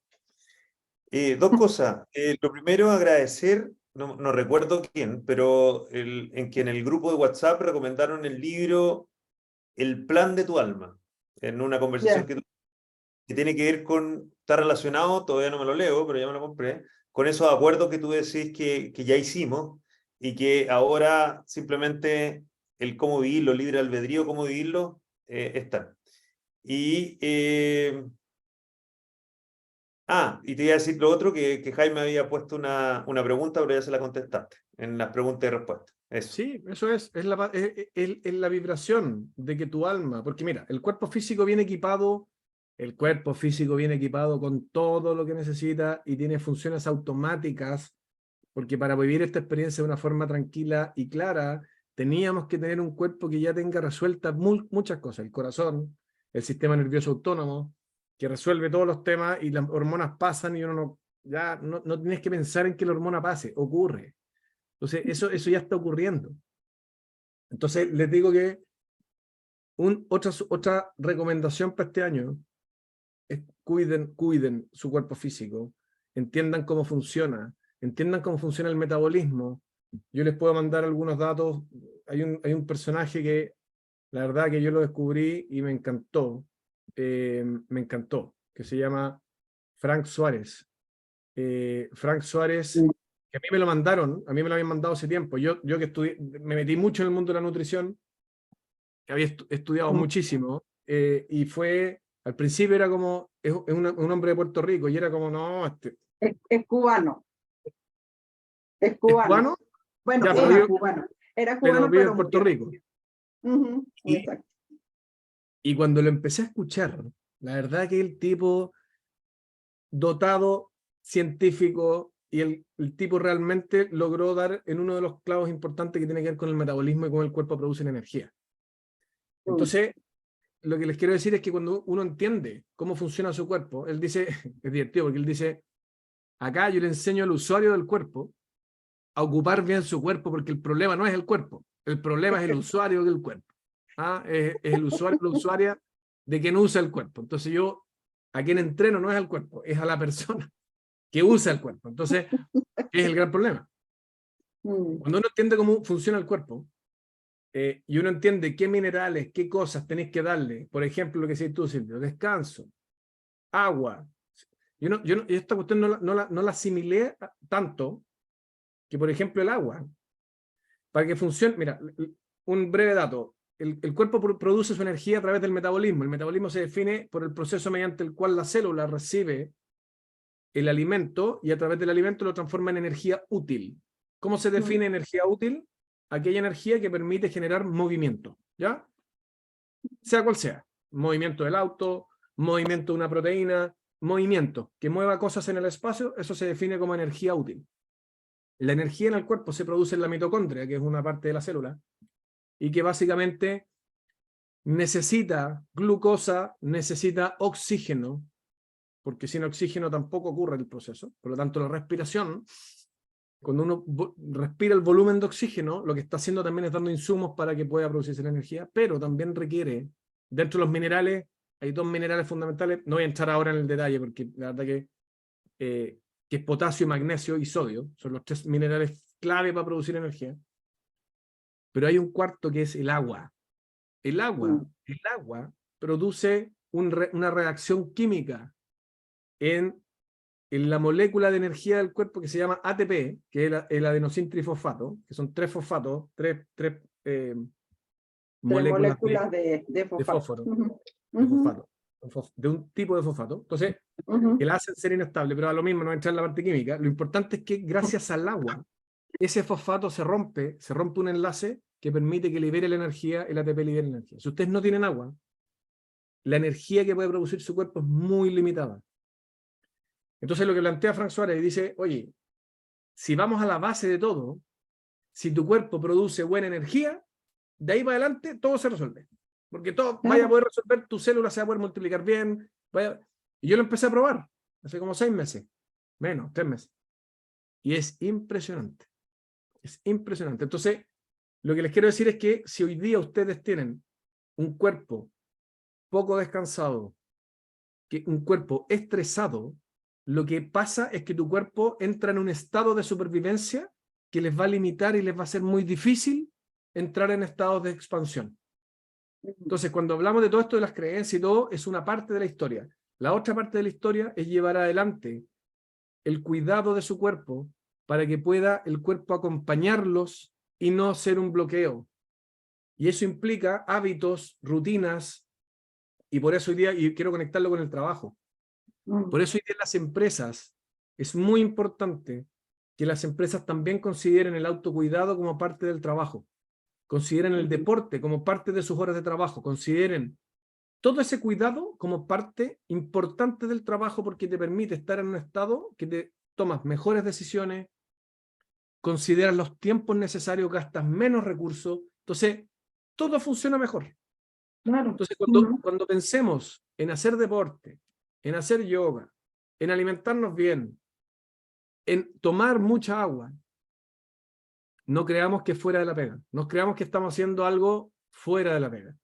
Dos cosas. Lo primero, agradecer, no recuerdo quién, pero en que en el grupo de WhatsApp recomendaron el libro El plan de tu alma, en una conversación que tiene que ver está relacionado, todavía no me lo leo, pero ya me lo compré, con esos acuerdos que tú decís que ya hicimos y que ahora simplemente el cómo vivirlo, libre albedrío, cómo vivirlo, están. Y y te iba a decir lo otro, que Jaime había puesto una pregunta, pero ya se la contestaste en las preguntas y respuestas. Eso. Sí, eso es la vibración de que tu alma, porque mira, el cuerpo físico viene equipado con todo lo que necesita y tiene funciones automáticas, porque para vivir esta experiencia de una forma tranquila y clara, teníamos que tener un cuerpo que ya tenga resueltas muchas cosas, el corazón, el sistema nervioso autónomo, que resuelve todos los temas y las hormonas pasan y uno no tienes que pensar en que la hormona pase, ocurre. Entonces, eso ya está ocurriendo. Entonces, les digo que otra recomendación para este año es cuiden su cuerpo físico, entiendan cómo funciona el metabolismo. Yo les puedo mandar algunos datos. Hay un personaje que, la verdad que yo lo descubrí y me encantó, que se llama Frank Suárez. Frank Suárez, que a mí me lo habían mandado hace tiempo. Yo que me metí mucho en el mundo de la nutrición, que había estudiado muchísimo, y al principio era como, es un hombre de Puerto Rico, y era como, no, Es cubano. Es ¿es cubano. cubano? Bueno, Ya, era cubano. Era cubano, pero vive en pero Puerto Rico. Exacto. Y cuando lo empecé a escuchar, la verdad que el tipo dotado, científico, y el tipo realmente logró dar en uno de los clavos importantes que tiene que ver con el metabolismo y cómo el cuerpo produce energía. Entonces, lo que les quiero decir es que cuando uno entiende cómo funciona su cuerpo, él dice, es divertido porque él dice, acá yo le enseño al usuario del cuerpo a ocupar bien su cuerpo, porque el problema no es el cuerpo, el problema es el usuario del cuerpo. Es el usuario, la usuaria de quien usa el cuerpo. Entonces yo, a quien entreno no es al cuerpo, es a la persona que usa el cuerpo. Entonces, ¿qué es el gran problema? Cuando uno entiende cómo funciona el cuerpo, y uno entiende qué minerales, qué cosas tenéis que darle, por ejemplo, lo que decís tú, Silvio, descanso, agua. Yo esta cuestión no la asimilé tanto que, por ejemplo, el agua. Para que funcione, mira, un breve dato. El cuerpo produce su energía a través del metabolismo. El metabolismo se define por el proceso mediante el cual la célula recibe el alimento y a través del alimento lo transforma en energía útil. ¿Cómo se define energía útil? Aquella energía que permite generar movimiento, ¿ya? Sea cual sea. Movimiento del auto, movimiento de una proteína, movimiento que mueva cosas en el espacio, eso se define como energía útil. La energía en el cuerpo se produce en la mitocondria, que es una parte de la célula, y que básicamente necesita glucosa, necesita oxígeno, porque sin oxígeno tampoco ocurre el proceso. Por lo tanto, la respiración, cuando uno respira el volumen de oxígeno, lo que está haciendo también es dando insumos para que pueda producirse la energía, pero también requiere, dentro de los minerales, hay dos minerales fundamentales, no voy a entrar ahora en el detalle, porque la verdad que es potasio, magnesio y sodio, son los tres minerales clave para producir energía. Pero hay un cuarto que es el agua. El agua produce una reacción química en la molécula de energía del cuerpo que se llama ATP, que es el adenosin trifosfato, que son tres fosfatos, tres moléculas de fósforo, fosfato. de un tipo de fosfato. Entonces, que la hacen ser inestable, pero a lo mismo no entra en la parte química. Lo importante es que gracias al agua, ese fosfato se rompe un enlace que permite que libere la energía, el ATP libere la energía. Si ustedes no tienen agua, la energía que puede producir su cuerpo es muy limitada. Entonces lo que plantea Frank Suárez dice, oye, si vamos a la base de todo, si tu cuerpo produce buena energía, de ahí para adelante todo se resuelve. Porque todo vaya a poder resolver, tu célula se va a poder multiplicar bien. Y yo lo empecé a probar hace como 6 meses, menos, 3 meses. Y es impresionante. Es impresionante. Entonces, lo que les quiero decir es que si hoy día ustedes tienen un cuerpo poco descansado, un cuerpo estresado, lo que pasa es que tu cuerpo entra en un estado de supervivencia que les va a limitar y les va a ser muy difícil entrar en estados de expansión. Entonces, cuando hablamos de todo esto de las creencias y todo, es una parte de la historia. La otra parte de la historia es llevar adelante el cuidado de su cuerpo para que pueda el cuerpo acompañarlos y no ser un bloqueo. Y eso implica hábitos, rutinas, y por eso hoy día, y quiero conectarlo con el trabajo, por eso hoy día las empresas, es muy importante que las empresas también consideren el autocuidado como parte del trabajo, consideren el deporte como parte de sus horas de trabajo, consideren todo ese cuidado como parte importante del trabajo porque te permite estar en un estado que te tomas mejores decisiones, consideras los tiempos necesarios, gastas menos recursos, entonces todo funciona mejor. Claro. Entonces cuando pensemos en hacer deporte, en hacer yoga, en alimentarnos bien, en tomar mucha agua, no creamos que es fuera de la pega, no creamos que estamos haciendo algo fuera de la pega.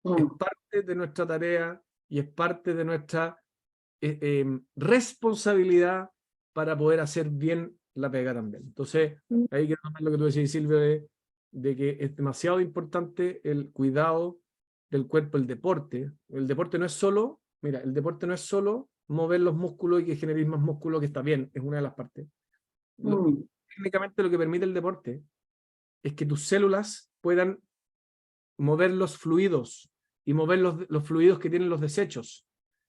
Es parte de nuestra tarea y es parte de nuestra responsabilidad para poder hacer bien la pega también. Entonces, ahí quiero tomar lo que tú decías, Silvio, de que es demasiado importante el cuidado del cuerpo, el deporte. El deporte no es solo, mira, el deporte no es solo mover los músculos y que generéis más músculo, que está bien, es una de las partes. Técnicamente lo que permite el deporte es que tus células puedan mover los fluidos y mover los fluidos que tienen los desechos.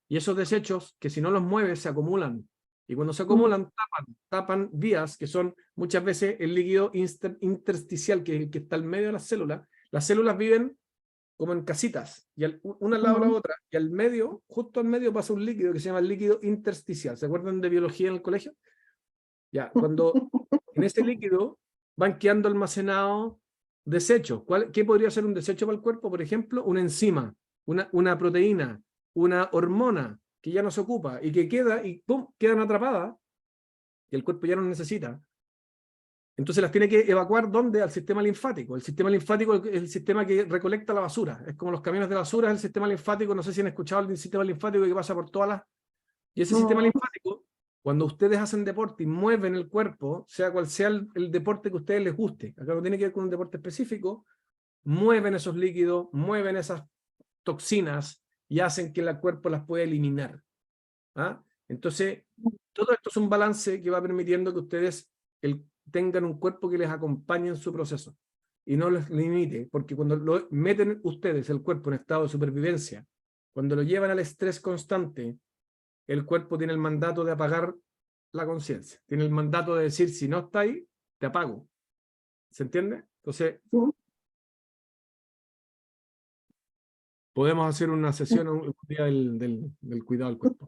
Y esos desechos, que si no los mueves, se acumulan. Y cuando se acumulan, tapan vías, que son muchas veces el líquido intersticial, que está al medio de las células. Las células viven como en casitas, y una al lado de la otra, y al medio, justo al medio, pasa un líquido que se llama el líquido intersticial. ¿Se acuerdan de biología en el colegio? Ya, cuando en ese líquido van quedando almacenados desechos. ¿Qué podría ser un desecho para el cuerpo? Por ejemplo, una enzima, una proteína, una hormona que ya no se ocupa y que queda y ¡pum!, quedan atrapadas y el cuerpo ya no necesita. Entonces las tiene que evacuar, ¿dónde? Al sistema linfático. El sistema linfático es el sistema que recolecta la basura. Es como los camiones de basura, es el sistema linfático. No sé si han escuchado el sistema linfático que pasa por todas las... Y ese sistema linfático, cuando ustedes hacen deporte y mueven el cuerpo, sea cual sea el deporte que a ustedes les guste, acá no tiene que ver con un deporte específico, mueven esos líquidos, mueven esas toxinas y hacen que el cuerpo las pueda eliminar. ¿Ah? Entonces, todo esto es un balance que va permitiendo que ustedes tengan un cuerpo que les acompañe en su proceso y no les limite, porque cuando lo meten ustedes el cuerpo en estado de supervivencia, cuando lo llevan al estrés constante, el cuerpo tiene el mandato de apagar la conciencia, tiene el mandato de decir, si no está ahí, te apago. ¿Se entiende? Entonces, podemos hacer una sesión un día del cuidado del cuerpo.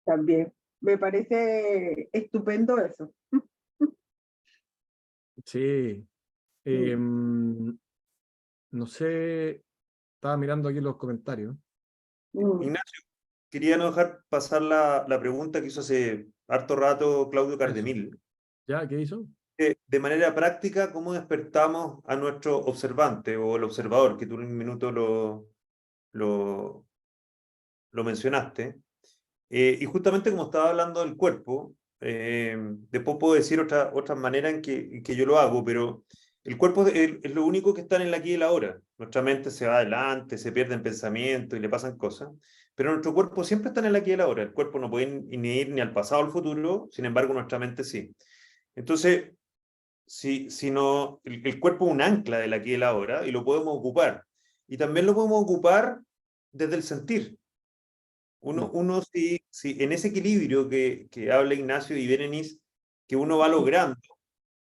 También. Me parece estupendo eso. Sí. No sé, estaba mirando aquí los comentarios. Ignacio, quería no dejar pasar la pregunta que hizo hace harto rato Claudio Cardemil. ¿Ya? ¿Qué hizo? De manera práctica, ¿cómo despertamos a nuestro observante o el observador, que tú en un minuto lo mencionaste? Y justamente como estaba hablando del cuerpo, después puedo decir otra manera en que yo lo hago, pero el cuerpo es lo único que está en el aquí y el ahora. Nuestra mente se va adelante, se pierde en pensamiento y le pasan cosas, pero nuestro cuerpo siempre está en el aquí y el ahora. El cuerpo no puede ni ir ni al pasado o al futuro, sin embargo nuestra mente sí. Entonces, si no, el cuerpo es un ancla del aquí y el ahora y lo podemos ocupar. Y también lo podemos ocupar desde el sentir. Uno si en ese equilibrio que habla Ignacio y Berenice, que uno va logrando,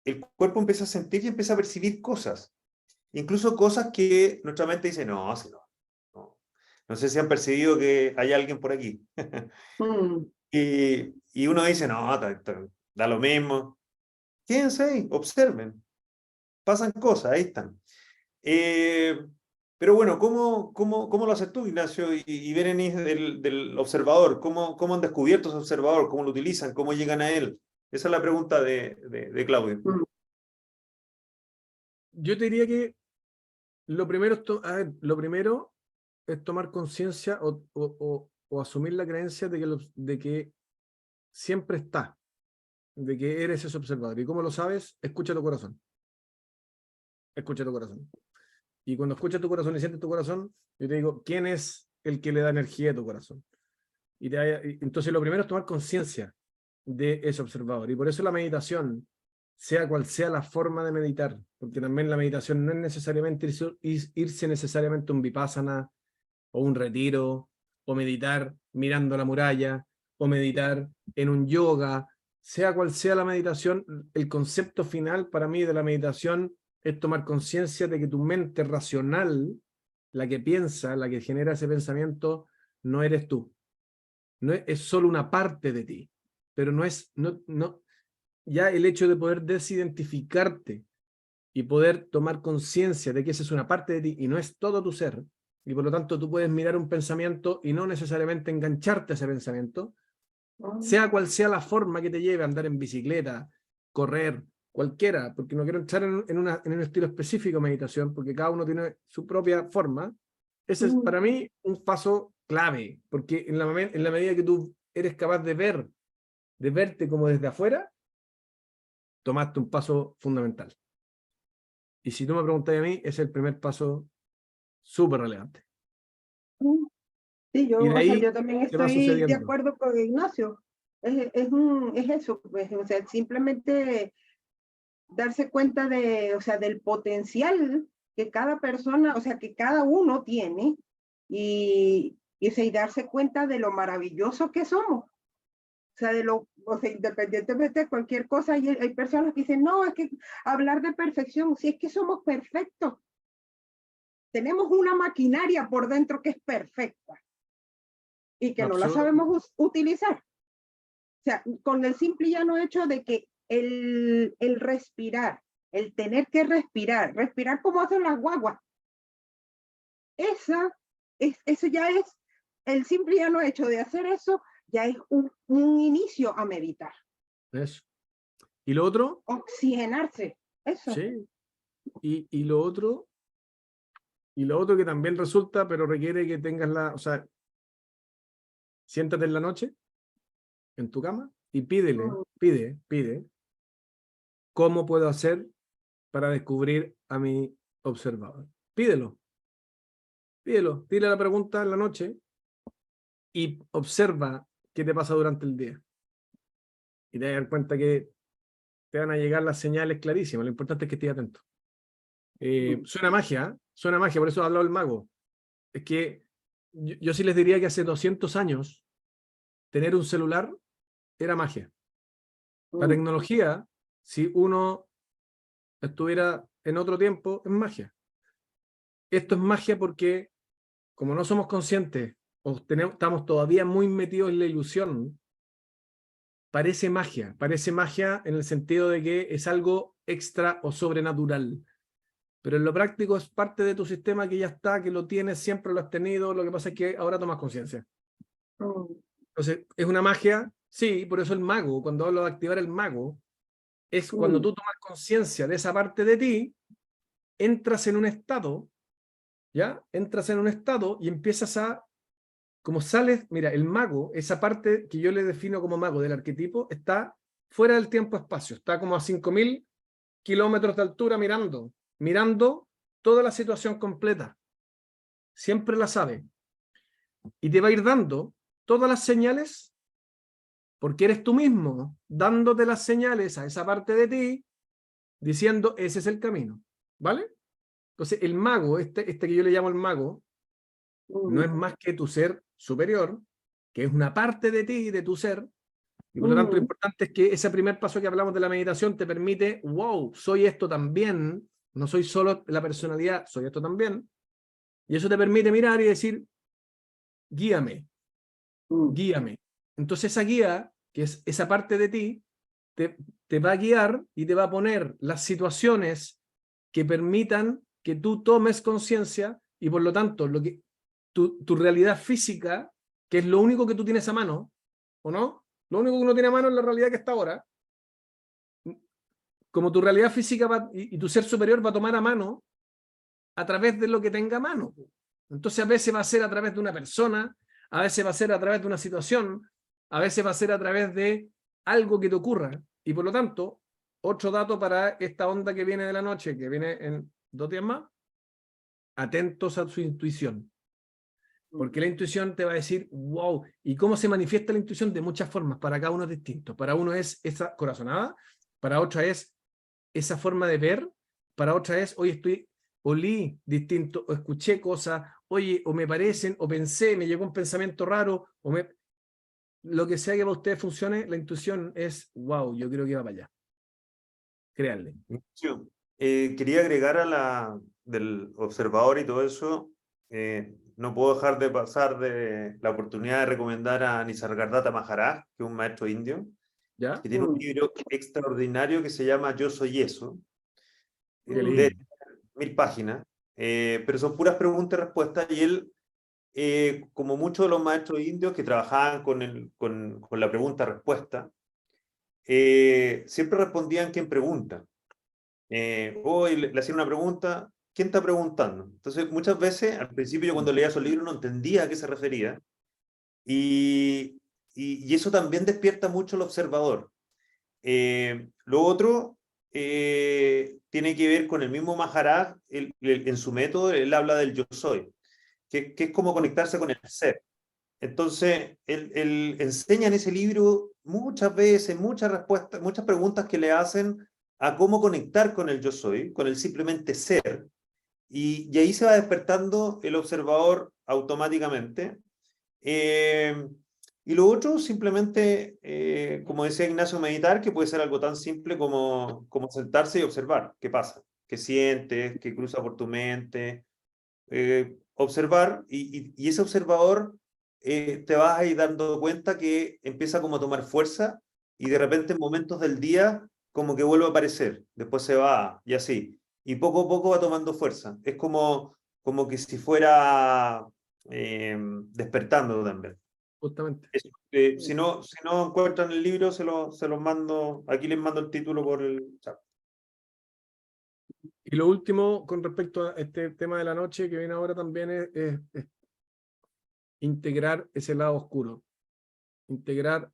el cuerpo empieza a sentir y empieza a percibir cosas. Incluso cosas que nuestra mente dice, no sé si han percibido que hay alguien por aquí. Y uno dice, no, da lo mismo. Quédense ahí, observen. Pasan cosas, ahí están. Pero bueno, ¿cómo lo haces tú, Ignacio, y Berenice del observador? ¿Cómo han descubierto ese observador? ¿Cómo lo utilizan? ¿Cómo llegan a él? Esa es la pregunta de Claudio. Yo te diría que lo primero es tomar conciencia o asumir la creencia de que siempre está, de que eres ese observador. ¿Y cómo lo sabes? Escucha tu corazón. Escucha tu corazón. Y cuando escuchas tu corazón y sientes tu corazón, yo te digo, ¿quién es el que le da energía a tu corazón? Entonces lo primero es tomar conciencia de ese observador. Y por eso la meditación sea cual sea la forma de meditar, porque también la meditación no es necesariamente irse necesariamente a un vipassana, o un retiro, o meditar mirando la muralla, o meditar en un yoga, sea cual sea la meditación, el concepto final para mí de la meditación es tomar conciencia de que tu mente racional, la que piensa, la que genera ese pensamiento, no eres tú. No es solo una parte de ti, pero no es, ya el hecho de poder desidentificarte y poder tomar conciencia de que esa es una parte de ti y no es todo tu ser, y por lo tanto tú puedes mirar un pensamiento y no necesariamente engancharte a ese pensamiento, sea cual sea la forma que te lleve a andar en bicicleta, correr, cualquiera, porque no quiero entrar en un estilo específico de meditación, porque cada uno tiene su propia forma. Ese es para mí un paso clave, porque en la medida que tú eres capaz de verte como desde afuera, tomaste un paso fundamental. Y si tú me preguntas a mí, es el primer paso súper relevante. Sí, Y de ahí yo también se va estoy de sucediendo. acuerdo con Ignacio. Es eso, pues, o sea, simplemente darse cuenta o sea, del potencial que cada persona, o sea, que cada uno tiene o sea, y darse cuenta de lo maravilloso que somos. O sea, o sea, independientemente de cualquier cosa, hay personas que dicen, no, es que hablar de perfección, si es que somos perfectos. Tenemos una maquinaria por dentro que es perfecta y que no la sabemos utilizar. O sea, con el simple y llano hecho de que el respirar, el tener que respirar como hacen las guaguas, eso ya es, el simple y llano hecho de hacer eso, ya es un inicio a meditar. Eso. ¿Y lo otro? Oxigenarse, eso. Sí. Y lo otro que también resulta, pero requiere que tengas o sea, siéntate en la noche, en tu cama, y pide, ¿cómo puedo hacer para descubrir a mi observador? Pídelo, dile la pregunta en la noche y observa qué te pasa durante el día. Y te vas a dar cuenta que te van a llegar las señales clarísimas. Lo importante es que estés atento. Suena magia, por eso he hablado del mago. Es que yo sí les diría que hace 200 años tener un celular era magia. La tecnología, si uno estuviera en otro tiempo, es magia. Esto es magia porque, como no somos conscientes, o estamos todavía muy metidos en la ilusión, parece magia en el sentido de que es algo extra o sobrenatural. Pero en lo práctico es parte de tu sistema que ya está, que lo tienes, siempre lo has tenido, lo que pasa es que ahora tomas conciencia. Entonces, ¿es una magia? Sí, por eso el mago, cuando hablo de activar el mago, es cuando tú tomas conciencia de esa parte de ti, entras en un estado, ¿ya? Entras en un estado y empiezas como sales, mira, el mago, esa parte que yo le defino como mago del arquetipo, está fuera del tiempo-espacio, está como a 5.000 kilómetros de altura mirando toda la situación completa. Siempre la sabe. Y te va a ir dando todas las señales, porque eres tú mismo dándote las señales a esa parte de ti, diciendo, ese es el camino, ¿vale? Entonces, el mago, este que yo le llamo el mago, no es más que tu ser superior, que es una parte de ti, de tu ser, y por lo tanto lo importante es que ese primer paso que hablamos de la meditación te permite, wow, soy esto también, no soy solo la personalidad, soy esto también, y eso te permite mirar y decir, guíame. Entonces esa guía, que es esa parte de ti, te va a guiar y te va a poner las situaciones que permitan que tú tomes conciencia y por lo tanto tu realidad física, que es lo único que tú tienes a mano, ¿o no? Lo único que uno tiene a mano es la realidad que está ahora. Como tu realidad física y tu ser superior va a tomar a mano a través de lo que tenga a mano. Entonces a veces va a ser a través de una persona, a veces va a ser a través de una situación, a veces va a ser a través de algo que te ocurra. Y por lo tanto, otro dato para esta onda que viene de la noche, que viene en 2 días más, atentos a su intuición. Porque la intuición te va a decir, wow, ¿y cómo se manifiesta la intuición? De muchas formas, para cada uno es distinto. Para uno es esa corazonada, para otra es esa forma de ver, para otra es, oye, olí distinto, o escuché cosas, oye, o me parecen, o pensé, me llegó un pensamiento raro, lo que sea que para ustedes funcione, la intuición es, wow, yo creo que va para allá. Créanle. Quería agregar a del observador y todo eso, no puedo dejar de pasar de la oportunidad de recomendar a Nisargadatta Maharaj, que es un maestro indio, ¿Ya? que tiene un libro extraordinario que se llama Yo Soy Eso, Qué de lindo. 1000 páginas, pero son puras preguntas y respuestas, y él, como muchos de los maestros indios que trabajaban con la pregunta-respuesta, siempre respondían quien pregunta. Hoy le hacían una pregunta, ¿quién está preguntando? Entonces, muchas veces, al principio yo cuando leía esos libros no entendía a qué se refería, y eso también despierta mucho al observador. Lo otro tiene que ver con el mismo Maharaj, en su método, él habla del yo soy, que es como conectarse con el ser. Entonces, él enseña en ese libro muchas veces, muchas respuestas, muchas preguntas que le hacen a cómo conectar con el yo soy, con el simplemente ser. Y ahí se va despertando el observador automáticamente. Y lo otro, simplemente, como decía Ignacio, meditar, que puede ser algo tan simple como sentarse y observar qué pasa, qué sientes, qué cruza por tu mente. Observar, y ese observador te vas a ir dando cuenta que empieza como a tomar fuerza, y de repente en momentos del día como que vuelve a aparecer, después se va, y así. Y poco a poco va tomando fuerza. Es como que si fuera despertando también. Justamente. Eso. Si no encuentran el libro, se los mando, aquí les mando el título por el chat. Y lo último, con respecto a este tema de la noche que viene ahora también, es integrar ese lado oscuro. Integrar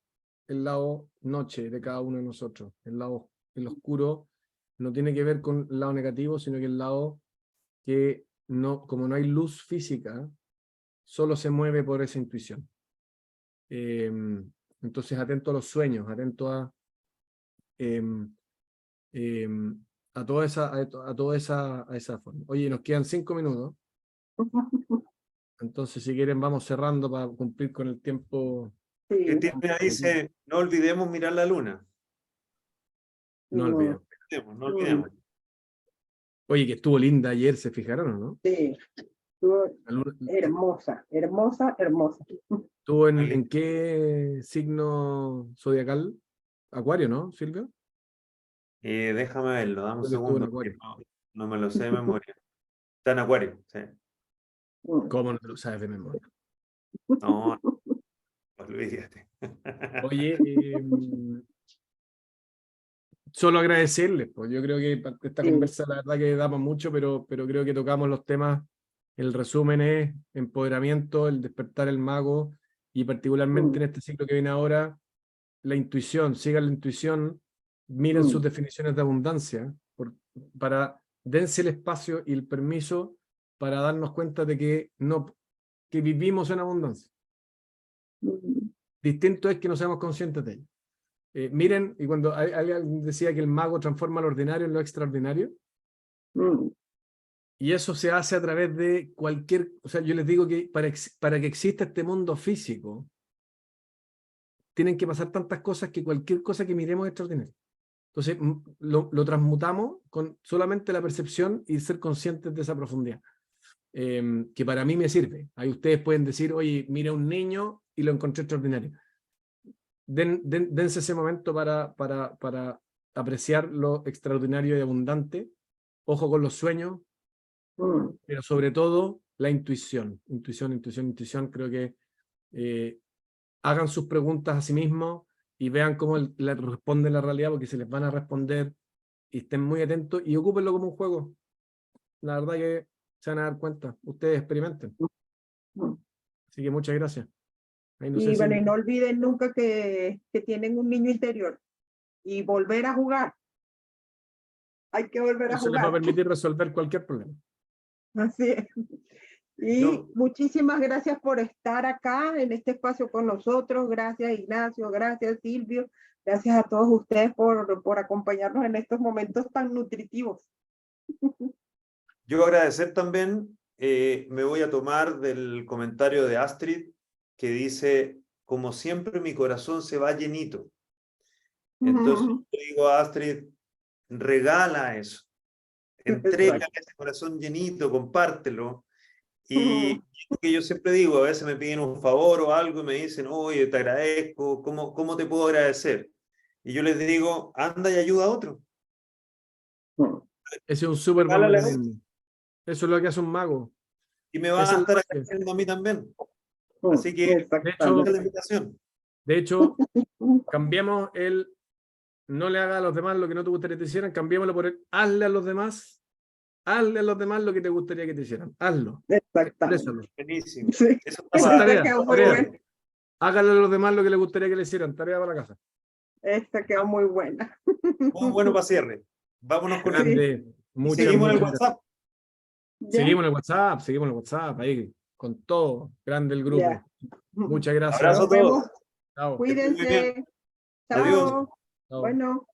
el lado noche de cada uno de nosotros. El oscuro no tiene que ver con el lado negativo, sino que el lado que, no, como no hay luz física, solo se mueve por esa intuición. Entonces, atento a los sueños, atento a toda esa forma. Oye, nos quedan 5 minutos. Entonces, si quieren, vamos cerrando para cumplir con el tiempo. Sí. Cristina dice, no olvidemos mirar la luna. No olviden. No olvidemos. Oye, que estuvo linda ayer, ¿se fijaron o no? Sí, estuvo La luna- hermosa, hermosa, hermosa. ¿Estuvo en qué signo zodiacal? Acuario, ¿no, Silvio? Déjame verlo, dame un Creo que estuvo en segundo, porque Acuario. no me lo sé de memoria. Está en Acuario, sí. ¿Cómo no te lo sabes de memoria? No, olvídate. Oye, solo agradecerles, pues yo creo que esta Sí. conversa, la verdad que damos mucho, pero creo que tocamos los temas. El resumen es empoderamiento, el despertar el mago, y particularmente en este ciclo que viene ahora, la intuición. Sigan la intuición, miren sus definiciones de abundancia, dense el espacio y el permiso para darnos cuenta de que vivimos en abundancia. Distinto es que no seamos conscientes de ello. Miren, y cuando alguien decía que el mago transforma lo ordinario en lo extraordinario, y eso se hace a través de o sea, yo les digo que para que exista este mundo físico, tienen que pasar tantas cosas que cualquier cosa que miremos es extraordinaria. Entonces, lo transmutamos con solamente la percepción y ser conscientes de esa profundidad, que para mí me sirve. Ahí ustedes pueden decir, oye, mira un niño y lo encontré extraordinario. Dense ese momento para apreciar lo extraordinario y abundante. Ojo con los sueños, pero sobre todo la intuición. Intuición. Creo que hagan sus preguntas a sí mismos y vean cómo le responden la realidad, porque se les van a responder, y estén muy atentos y ocúpenlo como un juego. La verdad que se van a dar cuenta. Ustedes experimenten. Así que muchas gracias. Ahí no sé Y si bueno, y no olviden nunca que tienen un niño interior y volver a jugar. Hay que volver a eso les va a jugar. permitir resolver cualquier problema. Así es. Y muchísimas gracias por estar acá en este espacio con nosotros. Gracias, Ignacio. Gracias, Silvio. Gracias a todos ustedes por acompañarnos en estos momentos tan nutritivos. Yo agradecer también, me voy a tomar del comentario de Astrid, que dice, como siempre mi corazón se va llenito. Entonces yo le digo a Astrid, regala eso, entrega ese corazón llenito, compártelo. Y lo que yo siempre digo, a veces me piden un favor o algo y me dicen, oye, te agradezco, ¿cómo te puedo agradecer? Y yo les digo, anda y ayuda a otro. Ese es un súper buen Regálale a otro. mecanismo. Eso es lo que hace un mago. Y me van Esa a es estar la magia. agradeciendo a mí también. Así que, De esa hecho, es la invitación. cambiemos el no le haga a los demás lo que no te gustaría que te hicieran, cambiémoslo por el hazle a los demás lo que te gustaría que te hicieran. Hazlo. Exprésalo. Buenísimo. Sí. Eso está Esa es para- tarea. quedó muy Tarea. buena. Hágale a los demás lo que le gustaría que le hicieran. Tarea para la casa. Esta quedó muy buena. Muy bueno para cierre. Vámonos con el... Grande. Muchas, Seguimos en el muchas gracias. WhatsApp. ¿Ya? Seguimos en el WhatsApp, ahí, con todo. Grande el grupo. Ya. Muchas gracias. Abrazo a Nos vemos. todos. Chao. Que estén muy bien. Cuídense. Adiós. Chao. Chao. Bueno.